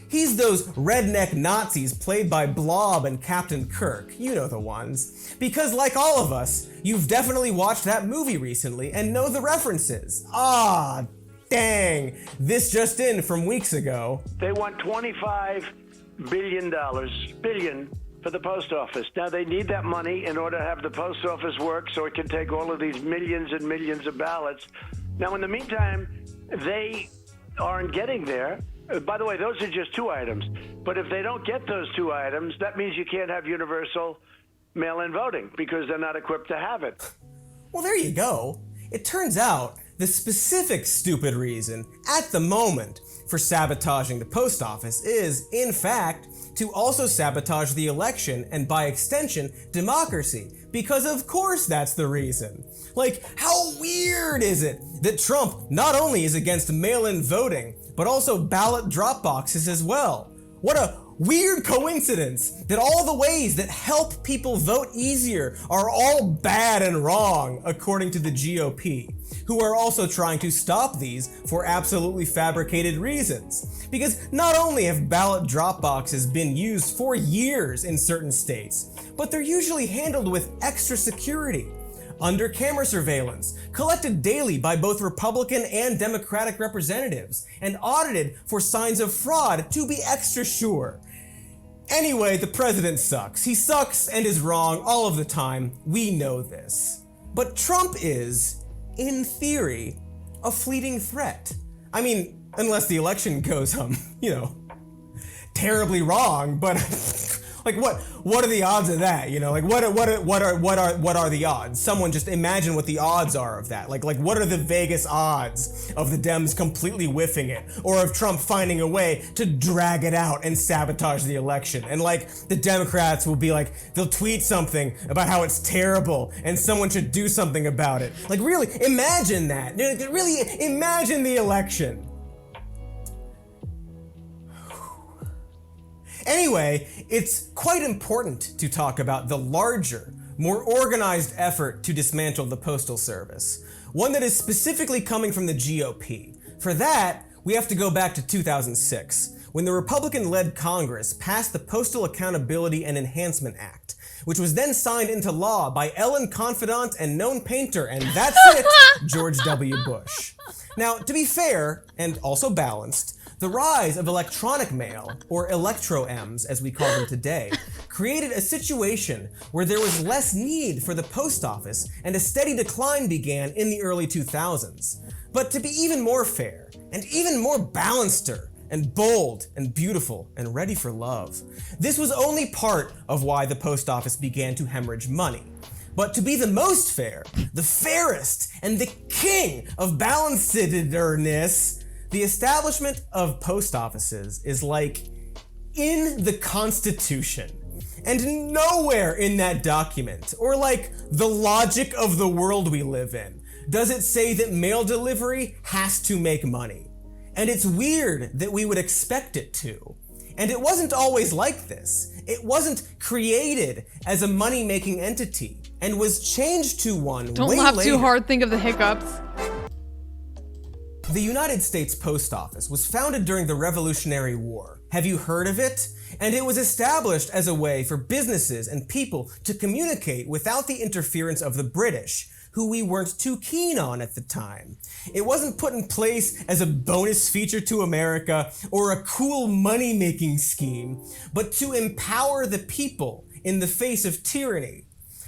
He's those redneck Nazis played by Blob and Captain Kirk. You know the ones. Because like all of us, you've definitely watched that movie recently and know the references. Ah, dang. This just in from weeks ago. They want $25 billion for the post office. Now they need that money in order to have the post office work so it can take all of these millions and millions of ballots. Now in the meantime, they aren't getting there. By the way, those are just 2 items. But if they don't get those 2 items, that means you can't have universal mail-in voting because they're not equipped to have it. Well, there you go. It turns out the specific stupid reason at the moment for sabotaging the post office is, in fact, to also sabotage the election and, by extension, democracy. Because of course that's the reason. Like, how weird is it that Trump not only is against mail-in voting, but also ballot drop boxes as well? What a weird coincidence that all the ways that help people vote easier are all bad and wrong, according to the GOP, who are also trying to stop these for absolutely fabricated reasons. Because not only have ballot drop boxes been used for years in certain states, but they're usually handled with extra security, under camera surveillance, collected daily by both Republican and Democratic representatives, and audited for signs of fraud to be extra sure. Anyway, the president sucks. He sucks and is wrong all of the time. We know this. But Trump is, in theory, a fleeting threat. I mean, unless the election goes, terribly wrong, but like what are the odds of that? Like what are the odds? Someone just imagine what the odds are of that. Like what are the Vegas odds of the Dems completely whiffing it, or of Trump finding a way to drag it out and sabotage the election? And like the Democrats will be like, they'll tweet something about how it's terrible and someone should do something about it. Like really imagine that. Really imagine the election. Anyway, it's quite important to talk about the larger, more organized effort to dismantle the Postal Service, one that is specifically coming from the GOP. For that, we have to go back to 2006, when the Republican-led Congress passed the Postal Accountability and Enhancement Act, which was then signed into law by Ellen confidant and known painter, and that's it, George W. Bush. Now, to be fair, and also balanced, the rise of electronic mail, or electro-Ms as we call them today, created a situation where there was less need for the post office and a steady decline began in the early 2000s. But to be even more fair, and even more balancer, and bold, and beautiful, and ready for love, this was only part of why the post office began to hemorrhage money. But to be the most fair, the fairest, and the king of balancedness, the establishment of post offices is like in the Constitution. And nowhere in that document, or like the logic of the world we live in, does it say that mail delivery has to make money. And it's weird that we would expect it to. And it wasn't always like this. It wasn't created as a money-making entity and was changed to one Don't way laugh later. too hard, think of the hiccups. The United States Post Office was founded during the Revolutionary War. Have you heard of it? And it was established as a way for businesses and people to communicate without the interference of the British, who we weren't too keen on at the time. It wasn't put in place as a bonus feature to America or a cool money-making scheme, but to empower the people in the face of tyranny.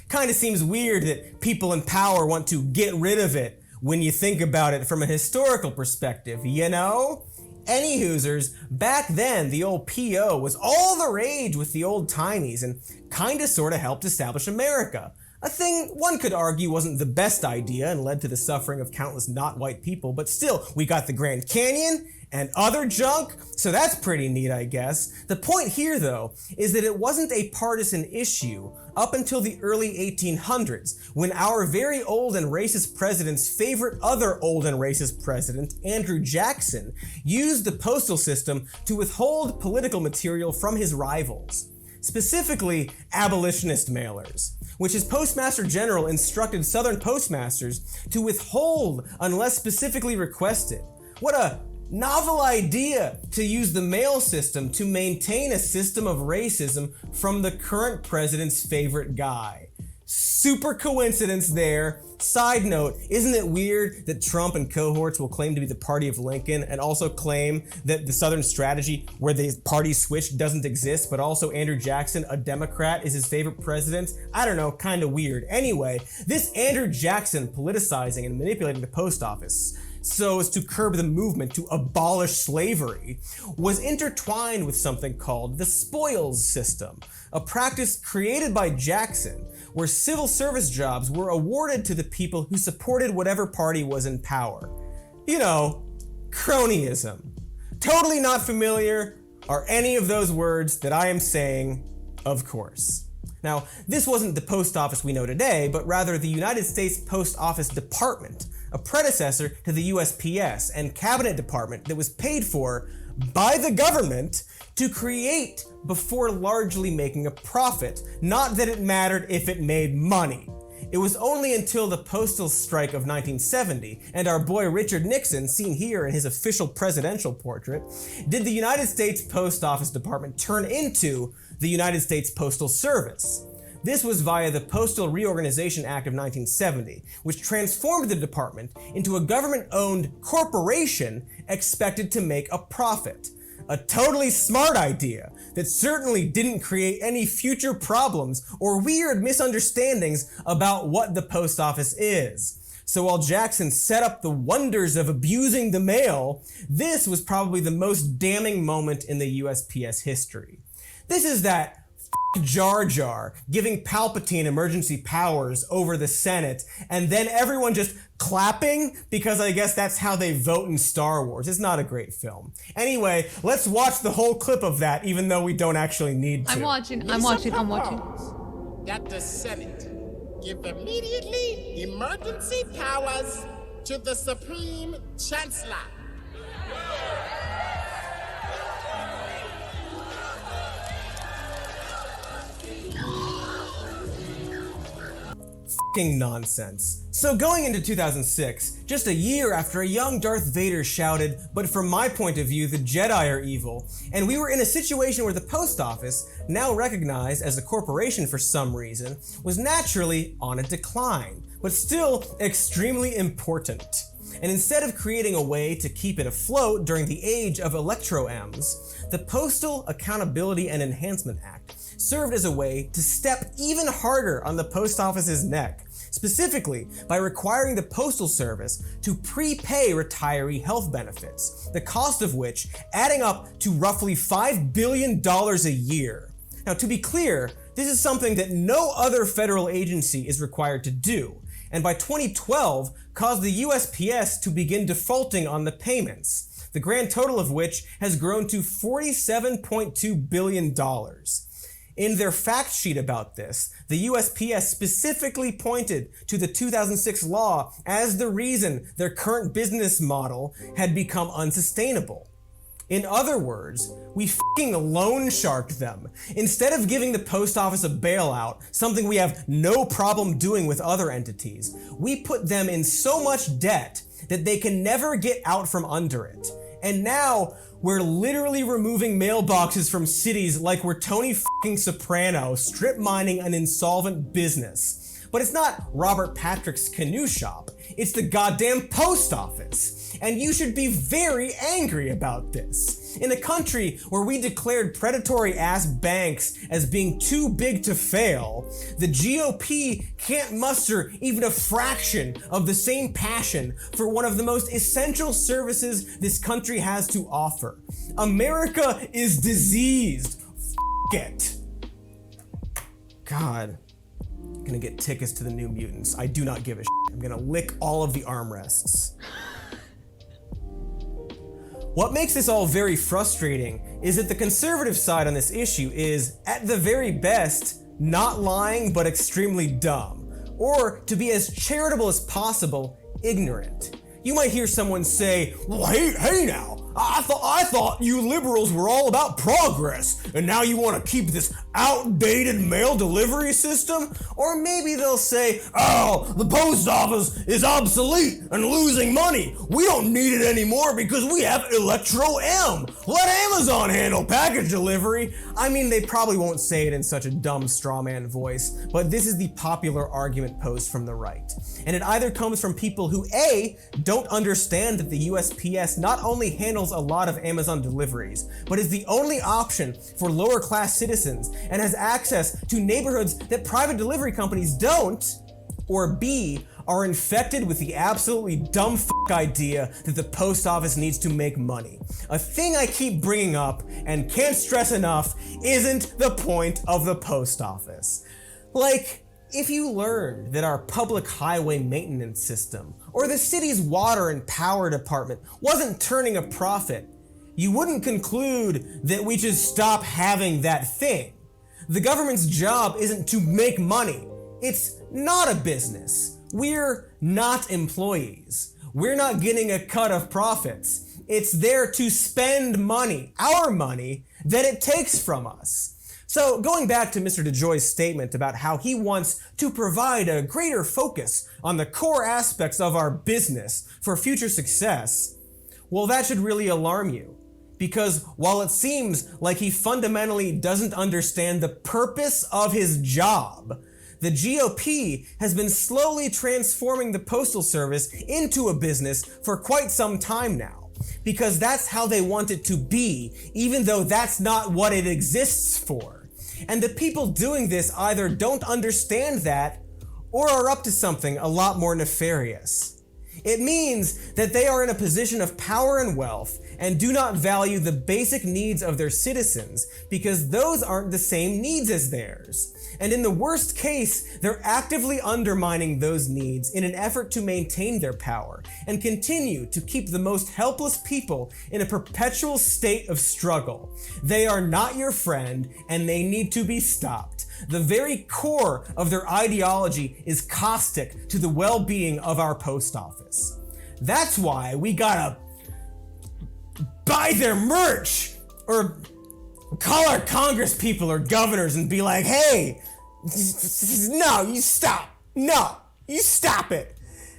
Kinda seems weird that people in power want to get rid of it when you think about it from a historical perspective, you know? Anyhoosers, back then the old PO was all the rage with the old-timies and kinda sorta helped establish America. A thing one could argue wasn't the best idea and led to the suffering of countless not white people, but still, we got the Grand Canyon and other junk, so that's pretty neat, I guess. The point here, though, is that it wasn't a partisan issue up until the early 1800s, when our very old and racist president's favorite other old and racist president, Andrew Jackson, used the postal system to withhold political material from his rivals. Specifically, abolitionist mailers, which his Postmaster General instructed Southern postmasters to withhold unless specifically requested. What a novel idea to use the mail system to maintain a system of racism from the current president's favorite guy. Super coincidence there. Side note, isn't it weird that Trump and cohorts will claim to be the party of Lincoln and also claim that the Southern strategy where the party switch doesn't exist, but also Andrew Jackson, a Democrat, is his favorite president? I don't know, kinda weird. Anyway, this Andrew Jackson politicizing and manipulating the post office so as to curb the movement to abolish slavery was intertwined with something called the spoils system, a practice created by Jackson where civil service jobs were awarded to the people who supported whatever party was in power. You know, cronyism. Totally not familiar are any of those words that I am saying, of course. Now, this wasn't the post office we know today, but rather the United States Post Office Department, a predecessor to the USPS and cabinet department that was paid for by the government to create before largely making a profit, not that it mattered if it made money. It was only until the postal strike of 1970 and our boy Richard Nixon, seen here in his official presidential portrait, did the United States Post Office Department turn into the United States Postal Service. This was via the Postal Reorganization Act of 1970, which transformed the department into a government-owned corporation expected to make a profit. A totally smart idea that certainly didn't create any future problems or weird misunderstandings about what the post office is. So while Jackson set up the wonders of abusing the mail, this was probably the most damning moment in the USPS history. This is that Jar Jar giving Palpatine emergency powers over the Senate, and then everyone just clapping because I guess that's how they vote in Star Wars. It's not a great film. Anyway, let's watch the whole clip of that, even though we don't actually need to. I'm watching. That the Senate give immediately emergency powers to the Supreme Chancellor. f***ing nonsense. So going into 2006, just a year after a young Darth Vader shouted, "But from my point of view, the Jedi are evil," and we were in a situation where the post office, now recognized as a corporation for some reason, was naturally on a decline, but still extremely important. And instead of creating a way to keep it afloat during the age of Electro-Ms, the Postal Accountability and Enhancement Act served as a way to step even harder on the post office's neck, specifically by requiring the Postal Service to prepay retiree health benefits, the cost of which adding up to roughly $5 billion a year. Now, to be clear, this is something that no other federal agency is required to do, and by 2012 caused the USPS to begin defaulting on the payments, the grand total of which has grown to $47.2 billion. In their fact sheet about this, the USPS specifically pointed to the 2006 law as the reason their current business model had become unsustainable. In other words, we f***ing loan sharked them. Instead of giving the post office a bailout, something we have no problem doing with other entities, we put them in so much debt that they can never get out from under it. And now, we're literally removing mailboxes from cities like we're Tony f***ing Soprano strip mining an insolvent business. But it's not Robert Patrick's canoe shop, it's the goddamn post office. And you should be very angry about this. In a country where we declared predatory ass banks as being too big to fail, the GOP can't muster even a fraction of the same passion for one of the most essential services this country has to offer. America is diseased. F*** it. God. I'm gonna get tickets to the New Mutants. I do not give a shit. I'm gonna lick all of the armrests. What makes this all very frustrating is that the conservative side on this issue is, at the very best, not lying but extremely dumb, or to be as charitable as possible, ignorant. You might hear someone say, "Well, hey now, I thought you liberals were all about progress, and now you want to keep this outdated mail delivery system?" Or maybe they'll say, "Oh, the post office is obsolete and losing money. We don't need it anymore because we have Electro-M. Let Amazon handle package delivery." I mean, they probably won't say it in such a dumb straw man voice, but this is the popular argument posed from the right. And it either comes from people who A, don't understand that the USPS not only handles a lot of Amazon deliveries, but is the only option for lower class citizens and has access to neighborhoods that private delivery companies don't, or B, are infected with the absolutely dumb idea that the post office needs to make money. A thing I keep bringing up and can't stress enough isn't the point of the post office. Like, if you learned that our public highway maintenance system or the city's water and power department wasn't turning a profit, you wouldn't conclude that we should stop having that thing. The government's job isn't to make money. It's not a business. We're not employees. We're not getting a cut of profits. It's there to spend money, our money, that it takes from us. So going back to Mr. DeJoy's statement about how he wants to provide a greater focus on the core aspects of our business for future success, well, that should really alarm you. Because while it seems like he fundamentally doesn't understand the purpose of his job, the GOP has been slowly transforming the Postal Service into a business for quite some time now. Because that's how they want it to be, even though that's not what it exists for. And the people doing this either don't understand that or are up to something a lot more nefarious. It means that they are in a position of power and wealth and do not value the basic needs of their citizens because those aren't the same needs as theirs. And in the worst case, they're actively undermining those needs in an effort to maintain their power and continue to keep the most helpless people in a perpetual state of struggle. They are not your friend and they need to be stopped. The very core of their ideology is caustic to the well-being of our post office. That's why we gotta buy their merch or call our Congress people or governors and be like, "Hey, no, you stop. No, You stop it.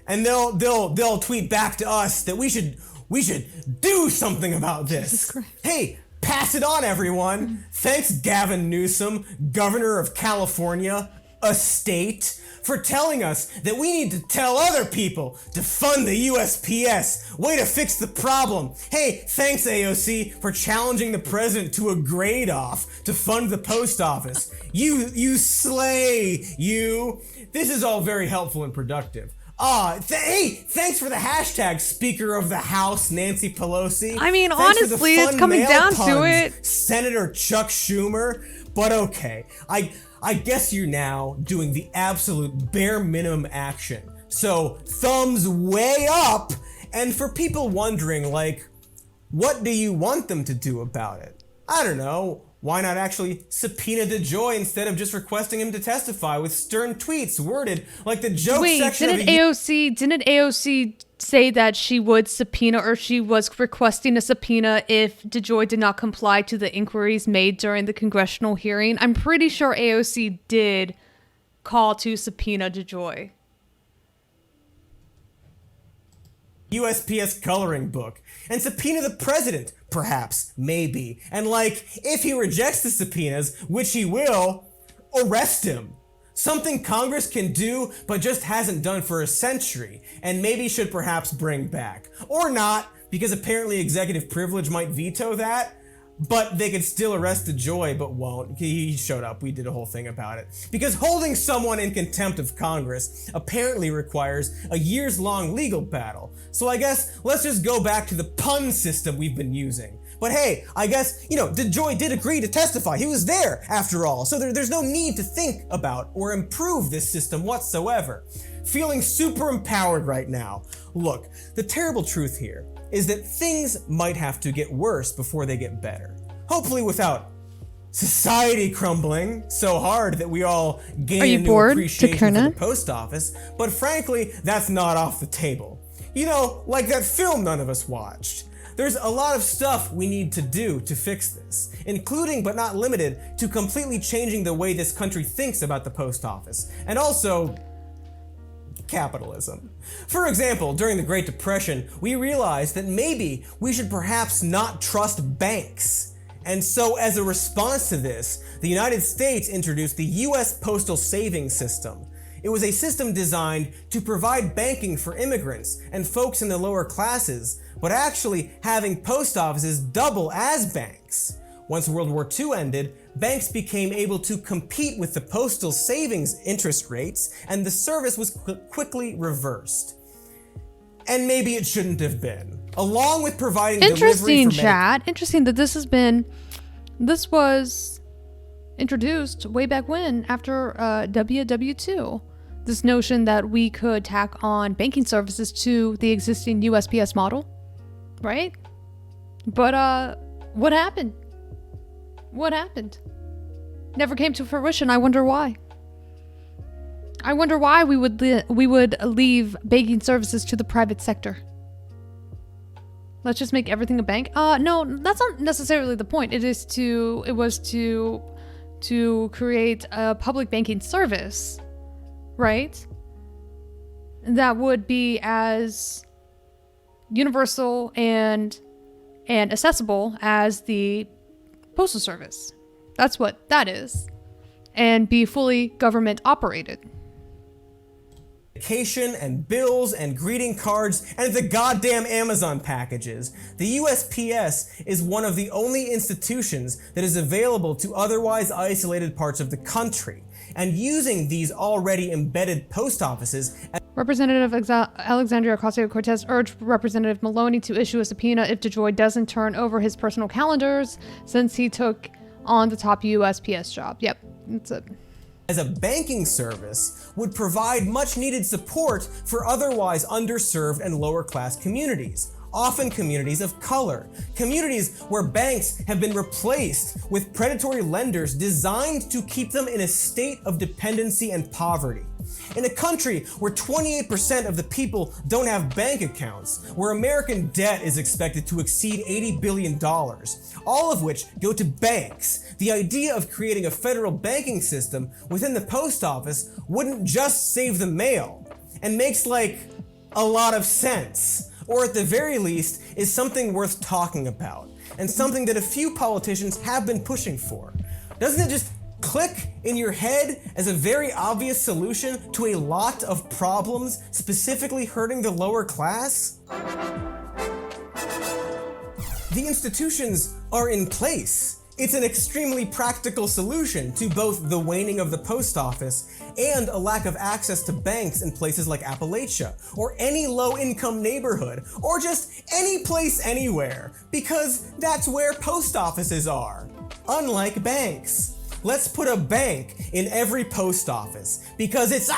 And they'll tweet back to us that we should do something about this. Hey, pass it on, everyone. Thanks, Gavin Newsom, governor of California, a state, for telling us that we need to tell other people to fund the USPS. Way to fix the problem. Hey, thanks, AOC, for challenging the president to a grade off to fund the post office. You slay, you. This is all very helpful and productive. Hey, thanks for the hashtag, Speaker of the House, Nancy Pelosi. I mean, Thanks honestly, for the it's fun coming mail down to puns, it. Senator Chuck Schumer. But okay, I guess you're now doing the absolute bare minimum action. So, thumbs way up. And for people wondering, like, what do you want them to do about it? I don't know. Why not actually subpoena DeJoy instead of just requesting him to testify with stern tweets worded like the joke section of didn't AOC say that she would subpoena, or she was requesting a subpoena if DeJoy did not comply to the inquiries made during the congressional hearing? I'm pretty sure AOC did call to subpoena DeJoy. USPS coloring book and subpoena the president, perhaps, maybe. And like, if he rejects the subpoenas, which he will, arrest him. Something Congress can do, but just hasn't done for a century, and maybe should perhaps bring back. Or not, because apparently executive privilege might veto that. But they could still arrest DeJoy, but won't. He showed up. We did a whole thing about it. Because holding someone in contempt of Congress apparently requires a years-long legal battle. So I guess let's just go back to the pun system we've been using. But hey, I guess, DeJoy did agree to testify. He was there, after all. So there's no need to think about or improve this system whatsoever. Feeling super empowered right now. Look, the terrible truth here is that things might have to get worse before they get better. Hopefully without society crumbling so hard that we all gain a new appreciation for the post office, but frankly, that's not off the table. Like that film none of us watched. There's a lot of stuff we need to do to fix this, including but not limited to completely changing the way this country thinks about the post office, and also capitalism. For example, during the Great Depression, we realized that maybe we should perhaps not trust banks. And so as a response to this, the United States introduced the U.S. Postal Savings System. It was a system designed to provide banking for immigrants and folks in the lower classes, but actually having post offices double as banks. Once World War II ended, banks became able to compete with the postal savings interest rates, and the service was quickly reversed. And maybe it shouldn't have been. Along with providing interesting chat. Interesting that this was introduced way back when, after WW2. This notion that we could tack on banking services to the existing USPS model, right? But what happened? What happened? Never came to fruition. I wonder why. I wonder why we would leave banking services to the private sector. Let's just make everything a bank. No, that's not necessarily the point. It was to create a public banking service, right? That would be as universal and accessible as the postal service. That's what that is. And be fully government operated. And bills and greeting cards and the goddamn Amazon packages. The USPS is one of the only institutions that is available to otherwise isolated parts of the country. And using these already embedded post offices. Representative Alexandria Ocasio-Cortez urged Representative Maloney to issue a subpoena if DeJoy doesn't turn over his personal calendars since he took on the top USPS job. Yep, that's it. As a banking service would provide much needed support for otherwise underserved and lower class communities, often communities of color, communities where banks have been replaced with predatory lenders designed to keep them in a state of dependency and poverty. In a country where 28% of the people don't have bank accounts, where American debt is expected to exceed $80 billion, all of which go to banks, the idea of creating a federal banking system within the post office wouldn't just save the mail. and makes like a lot of sense, or at the very least is something worth talking about, and something that a few politicians have been pushing for. Doesn't it just click in your head as a very obvious solution to a lot of problems, specifically hurting the lower class? The institutions are in place. It's an extremely practical solution to both the waning of the post office and a lack of access to banks in places like Appalachia, or any low-income neighborhood, or just any place anywhere, because that's where post offices are. Unlike banks. Let's put a bank in every post office, because it's a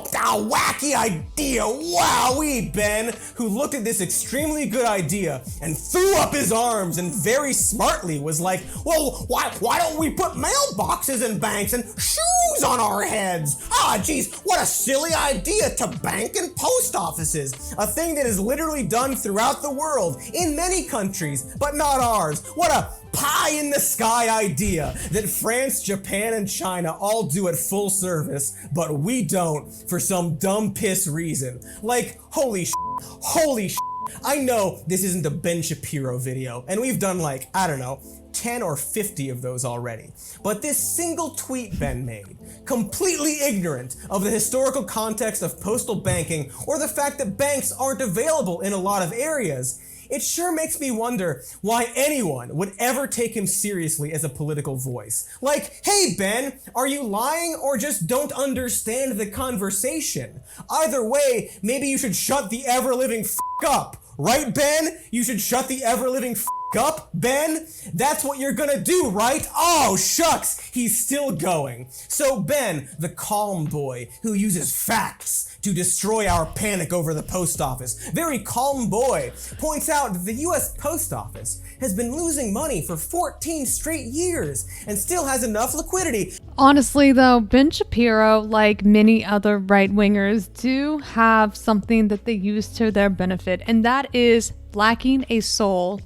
wacky idea. Wowee, Ben, who looked at this extremely good idea and threw up his arms and very smartly was like, well, why don't we put mailboxes in banks and shoes on our heads? Geez, what a silly idea to bank in post offices. A thing that is literally done throughout the world, in many countries, but not ours. What a pie in the sky idea that France, Japan, and China all do at full service, but we don't for some dumb piss reason. Like, holy shit. I know this isn't a Ben Shapiro video, and we've done like, I don't know, 10 or 50 of those already. But this single tweet Ben made, completely ignorant of the historical context of postal banking or the fact that banks aren't available in a lot of areas, it sure makes me wonder why anyone would ever take him seriously as a political voice. Like, hey Ben, are you lying or just don't understand the conversation? Either way, maybe you should shut the ever-living f*** up. Right, Ben? You should shut the ever-living f*** up, Ben? That's what you're gonna do, right? Oh, shucks, he's still going. So Ben, the calm boy who uses facts to destroy our panic over the post office, very calm boy, points out that the US Post Office has been losing money for 14 straight years and still has enough liquidity. Honestly though, Ben Shapiro, like many other right-wingers, do have something that they use to their benefit, and that is lacking a soul,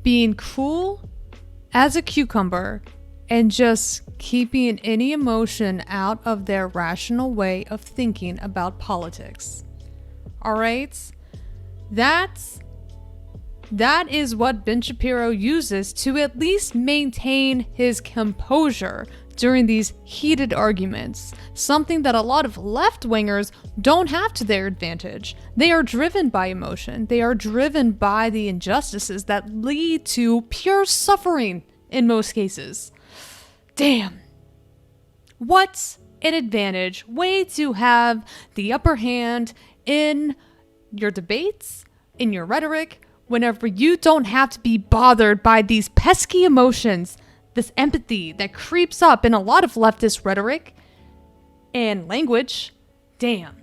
being cool as a cucumber, and just keeping any emotion out of their rational way of thinking about politics. Alright? That is what Ben Shapiro uses to at least maintain his composure during these heated arguments, something that a lot of left-wingers don't have to their advantage. They are driven by emotion. They are driven by the injustices that lead to pure suffering in most cases. Damn. What an advantage. Way to have the upper hand in your debates, in your rhetoric, whenever you don't have to be bothered by these pesky emotions, this empathy that creeps up in a lot of leftist rhetoric and language. Damn.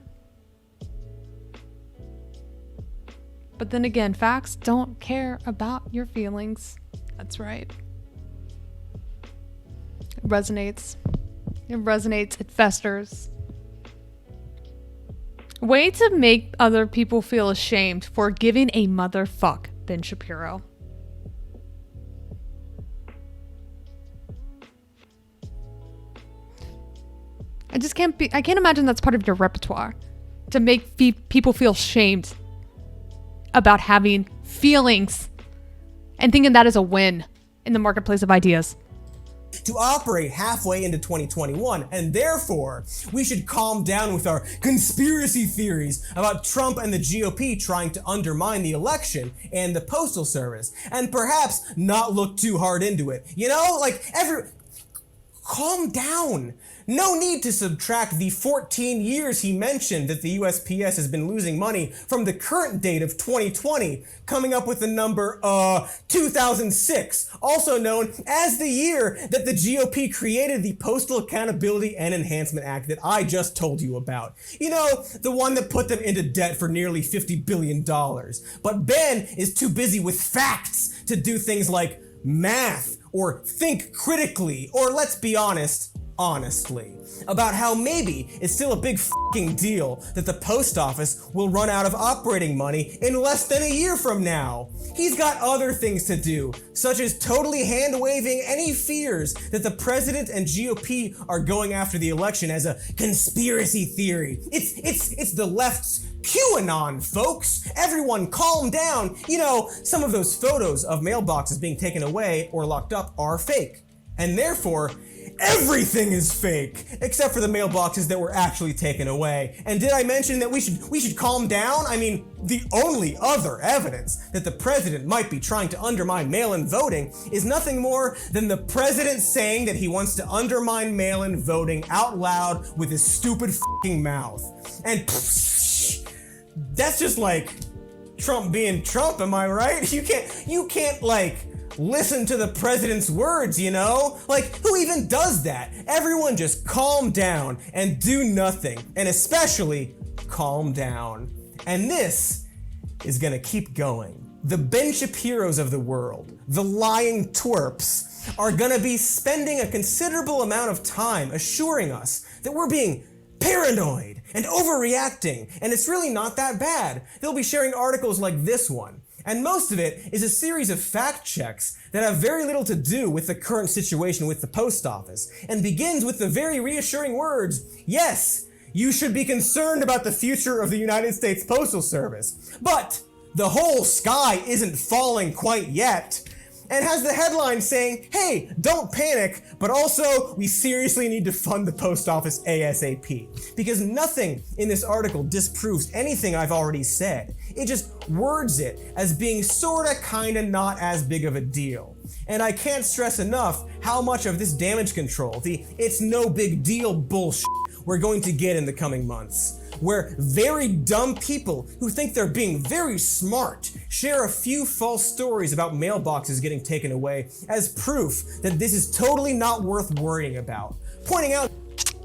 But then again, facts don't care about your feelings. That's right. It resonates. It festers. Way to make other people feel ashamed for giving a motherfuck, Ben Shapiro. I can't imagine that's part of your repertoire, to make people feel shamed about having feelings and thinking that is a win in the marketplace of ideas. To operate halfway into 2021, and therefore, we should calm down with our conspiracy theories about Trump and the GOP trying to undermine the election and the Postal Service, and perhaps not look too hard into it. You know, like, calm down. No need to subtract the 14 years he mentioned that the USPS has been losing money from the current date of 2020, coming up with the number 2006, also known as the year that the GOP created the Postal Accountability and Enhancement Act that I just told you about. You know, the one that put them into debt for nearly $50 billion. But Ben is too busy with facts to do things like math or think critically, or let's be honest, honestly, about how maybe it's still a big fucking deal that the post office will run out of operating money in less than a year from now. He's got other things to do, such as totally hand-waving any fears that the president and GOP are going after the election as a conspiracy theory. It's the left's QAnon, folks. Everyone calm down. You know, some of those photos of mailboxes being taken away or locked up are fake. And therefore, everything is fake, except for the mailboxes that were actually taken away. And did I mention that we should calm down? I mean, the only other evidence that the president might be trying to undermine mail-in voting is nothing more than the president saying that he wants to undermine mail-in voting out loud with his stupid fucking mouth. And that's just like Trump being Trump, am I right? You can't like listen to the president's words, you know? Like, who even does that? Everyone just calm down and do nothing, and especially calm down. And this is gonna keep going. The Ben Shapiros of the world, the lying twerps, are gonna be spending a considerable amount of time assuring us that we're being paranoid and overreacting, and it's really not that bad. They'll be sharing articles like this one. And most of it is a series of fact checks that have very little to do with the current situation with the post office, and begins with the very reassuring words, yes, you should be concerned about the future of the United States Postal Service, but the whole sky isn't falling quite yet, and has the headline saying, hey, don't panic, but also we seriously need to fund the post office ASAP. Because nothing in this article disproves anything I've already said. It just words it as being sorta kinda not as big of a deal. And I can't stress enough how much of this damage control, the it's no big deal bullshit, we're going to get in the coming months, where very dumb people who think they're being very smart share a few false stories about mailboxes getting taken away as proof that this is totally not worth worrying about, pointing out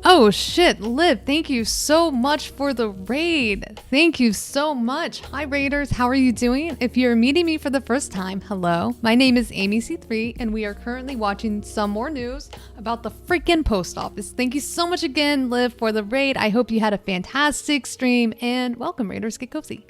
Oh shit, Liv, thank you so much for the raid. Thank you so much. Hi raiders, how are you doing? If you're meeting me for the first time, hello. My name is Amy C3 and we are currently watching some more news about the freaking post office. Thank you so much again, Liv, for the raid. I hope you had a fantastic stream and welcome raiders, get cozy.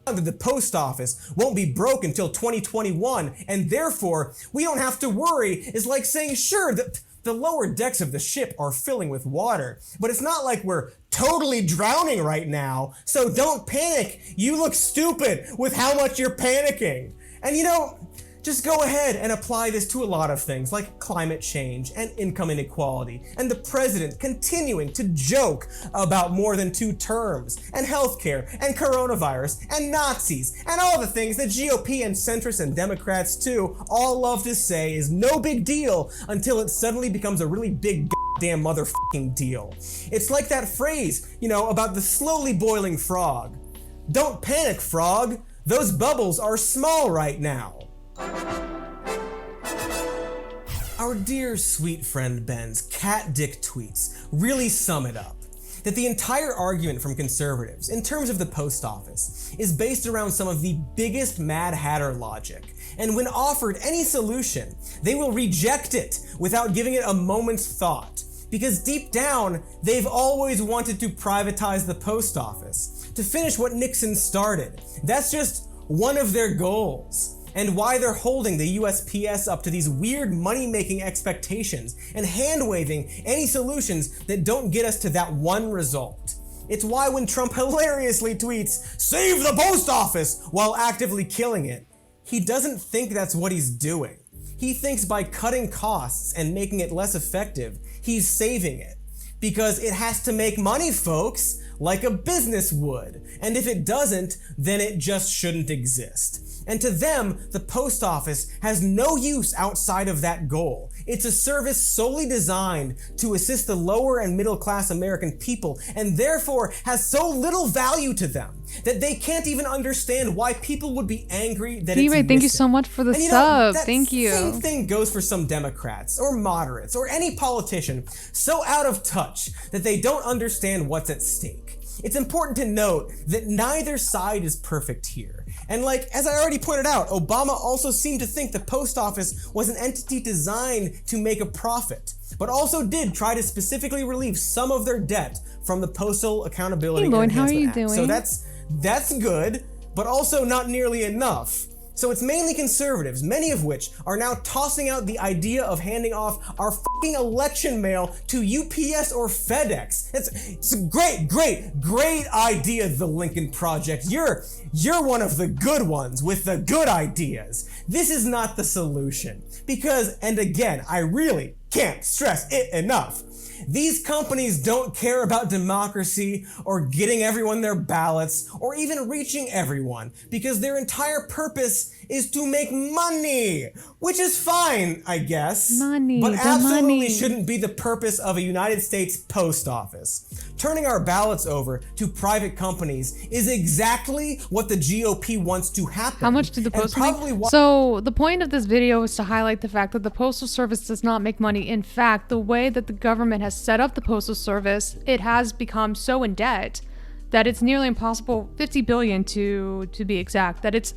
That the post office won't be broke until 2021 and therefore we don't have to worry is like saying sure that the lower decks of the ship are filling with water, but it's not like we're totally drowning right now, so don't panic. You look stupid with how much you're panicking. And you know, just go ahead and apply this to a lot of things like climate change and income inequality, and the president continuing to joke about more than 2 terms, and healthcare, and coronavirus, and Nazis, and all the things that GOP and centrists and Democrats too all love to say is no big deal until it suddenly becomes a really big goddamn motherfucking deal. It's like that phrase, you know, about the slowly boiling frog. Don't panic, frog. Those bubbles are small right now. Our dear sweet friend Ben's cat dick tweets really sum it up. That the entire argument from conservatives in terms of the post office is based around some of the biggest Mad Hatter logic, and when offered any solution, they will reject it without giving it a moment's thought. Because deep down, they've always wanted to privatize the post office, to finish what Nixon started. That's just one of their goals. And why they're holding the USPS up to these weird money-making expectations and hand-waving any solutions that don't get us to that one result. It's why when Trump hilariously tweets, "Save the post office," while actively killing it, he doesn't think that's what he's doing. He thinks by cutting costs and making it less effective, he's saving it. Because it has to make money, folks, like a business would. And if it doesn't, then it just shouldn't exist. And to them, the post office has no use outside of that goal. It's a service solely designed to assist the lower and middle class American people, and therefore has so little value to them that they can't even understand why people would be angry that it's missing. Thank you so much for the sub. Thank you. Same thing goes for some Democrats or moderates or any politician so out of touch that they don't understand what's at stake. It's important to note that neither side is perfect here, And like, as I already pointed out, Obama also seemed to think the post office was an entity designed to make a profit, but also did try to specifically relieve some of their debt from the Postal Accountability and Lauren, how are Enhancement you Act. doing? So that's good, but also not nearly enough. So it's mainly conservatives, many of which are now tossing out the idea of handing off our fucking election mail to UPS or FedEx. It's a great idea, the Lincoln Project. You're one of the good ones with the good ideas. This is not the solution. Because, and again, I really can't stress it enough, these companies don't care about democracy or getting everyone their ballots or even reaching everyone, because their entire purpose is to make money, which is fine, I guess. Money, but the absolutely money. shouldn't be the purpose of a United States post office. Turning our ballots over to private companies is exactly what the GOP wants to happen. How much did the post probably make? So the point of this video is to highlight the fact that the Postal Service does not make money. In fact, the way that the government has set up the Postal Service, it has become so in debt that it's nearly impossible, 50 billion to be exact, that it's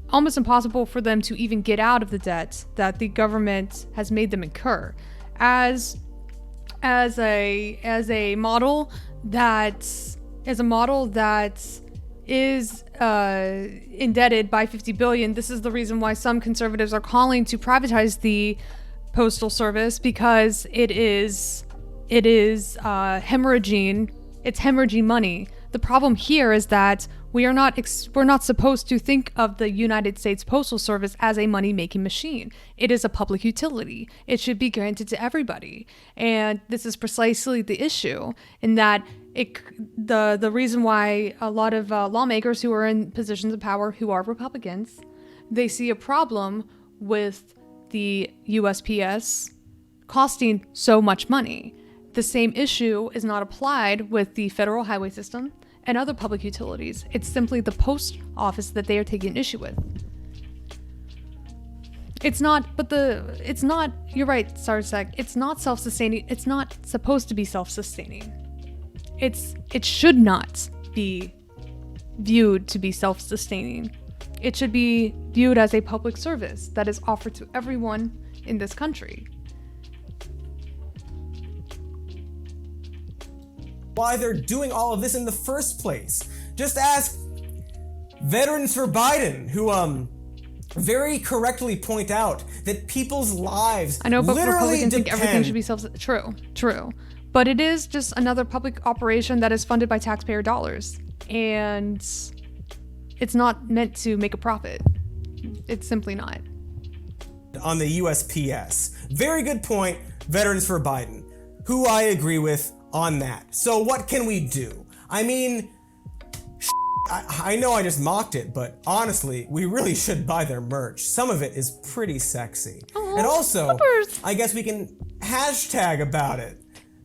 almost impossible for them to even get out of the debt that the government has made them incur. As a model that is indebted by 50 billion, this is the reason why some conservatives are calling to privatize the Postal Service, because it is hemorrhaging. It's hemorrhaging money. The problem here is that we're not supposed to think of the United States Postal Service as a money-making machine. It is a public utility. It should be granted to everybody. And this is precisely the issue, in that the reason why a lot of lawmakers who are in positions of power, who are Republicans, they see a problem with the USPS costing so much money. The same issue is not applied with the federal highway system and other public utilities. It's simply the post office that they are taking issue with. You're right, Sarsek, it's not self-sustaining. It's not supposed to be self-sustaining. It should not be viewed to be self-sustaining. It should be viewed as a public service that is offered to everyone in this country. Why they're doing all of this in the first place. Just ask Veterans for Biden, who very correctly point out that people's lives I know, but literally Republicans think everything should depend. be true. But it is just another public operation that is funded by taxpayer dollars, and it's not meant to make a profit. It's simply not. On the USPS. Very good point, Veterans for Biden, who I agree with on that. So what can we do? I mean, I know I just mocked it, but honestly, we really should buy their merch. Some of it is pretty sexy. Aww, and also, flippers. I guess we can hashtag about it.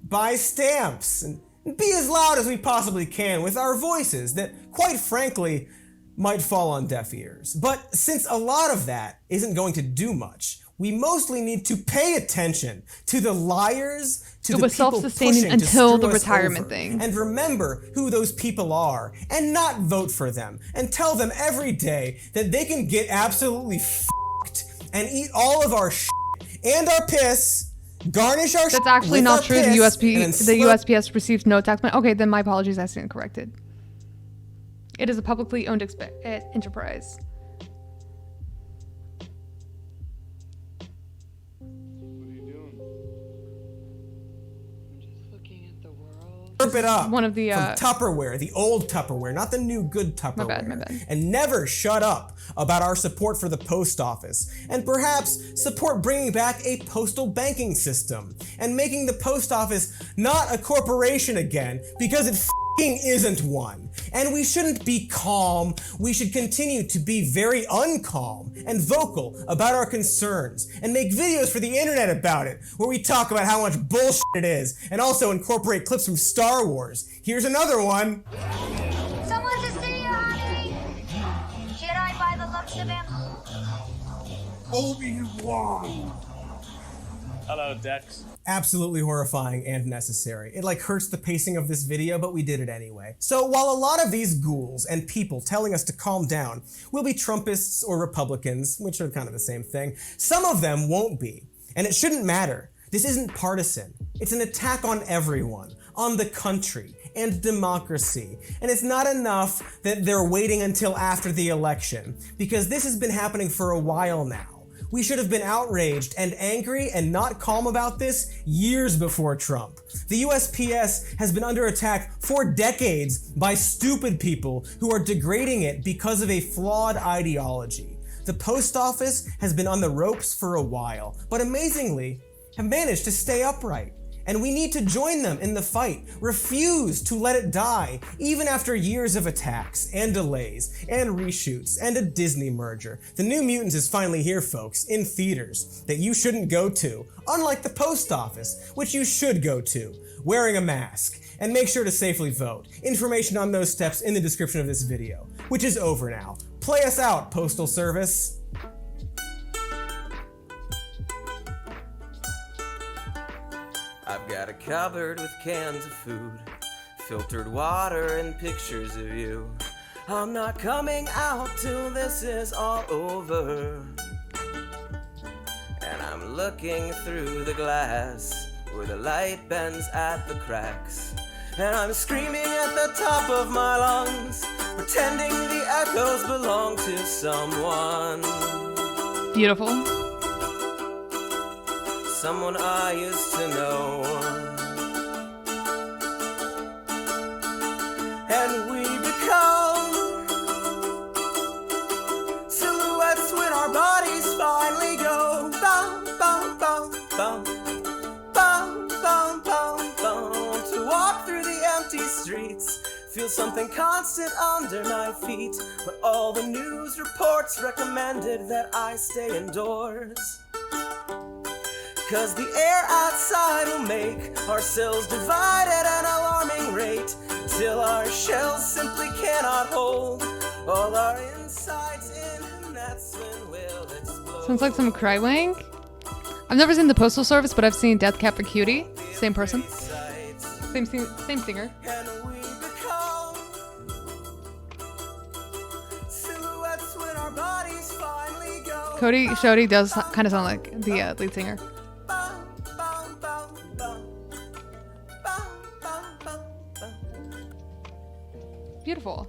Buy stamps and be as loud as we possibly can with our voices that, quite frankly, might fall on deaf ears. But since a lot of that isn't going to do much, we mostly need to pay attention to the liars, to It the was people self-sustaining pushing until to the screw us retirement over. thing. And remember who those people are, and not vote for them, and tell them every day that they can get absolutely f***ed and eat all of our shit and our piss, garnish our shit. That's actually with not our true. The piss, and then USPS receives no tax money. Okay, then my apologies. I stand corrected. It is a publicly owned enterprise. Slurp it up One of the from Tupperware, the old Tupperware, not the new good Tupperware. My bad. And never shut up about our support for the post office, and perhaps support bringing back a postal banking system and making the post office not a corporation again, because it f***ing isn't one. And we shouldn't be calm. We should continue to be very uncalm and vocal about our concerns and make videos for the internet about it, where we talk about how much bullshit it is, and also incorporate clips from Star Wars. Here's another one. Someone to see you, honey. Jedi by the looks of him. Obi-Wan. Hello, Dex. Absolutely horrifying and necessary. It like hurts the pacing of this video, but we did it anyway. So while a lot of these ghouls and people telling us to calm down will be Trumpists or Republicans, which are kind of the same thing, some of them won't be. And it shouldn't matter. This isn't partisan. It's an attack on everyone, on the country, and democracy. And it's not enough that they're waiting until after the election, because this has been happening for a while now. We should have been outraged and angry and not calm about this years before Trump. The USPS has been under attack for decades by stupid people who are degrading it because of a flawed ideology. The post office has been on the ropes for a while, but amazingly, have managed to stay upright. And we need to join them in the fight, refuse to let it die, even after years of attacks and delays and reshoots and a Disney merger. The New Mutants is finally here, folks, in theaters that you shouldn't go to, unlike the post office, which you should go to, wearing a mask. And make sure to safely vote. Information on those steps in the description of this video, which is over now. Play us out, Postal Service. I've got a cupboard with cans of food, filtered water and pictures of you. I'm not coming out till this is all over. And I'm looking through the glass where the light bends at the cracks. And I'm screaming at the top of my lungs, pretending the echoes belong to someone. Beautiful. Someone I used to know. And we become silhouettes when our bodies finally go. Bum, bum, bum, bum. Bum, bum, bum, bum. To walk through the empty streets, feel something constant under my feet. But all the news reports recommended that I stay indoors. 'Cause the air outside will make our cells divide at an alarming rate, till our shells simply cannot hold all our insides in, and that's when we'll explode. Sounds like some Crywank. I've never seen the Postal Service, but I've seen Death Cab for Cutie. Same person. Same singer. And we become silhouettes when our bodies finally go. Cody Shoddy does kind of sound like the lead singer. Beautiful.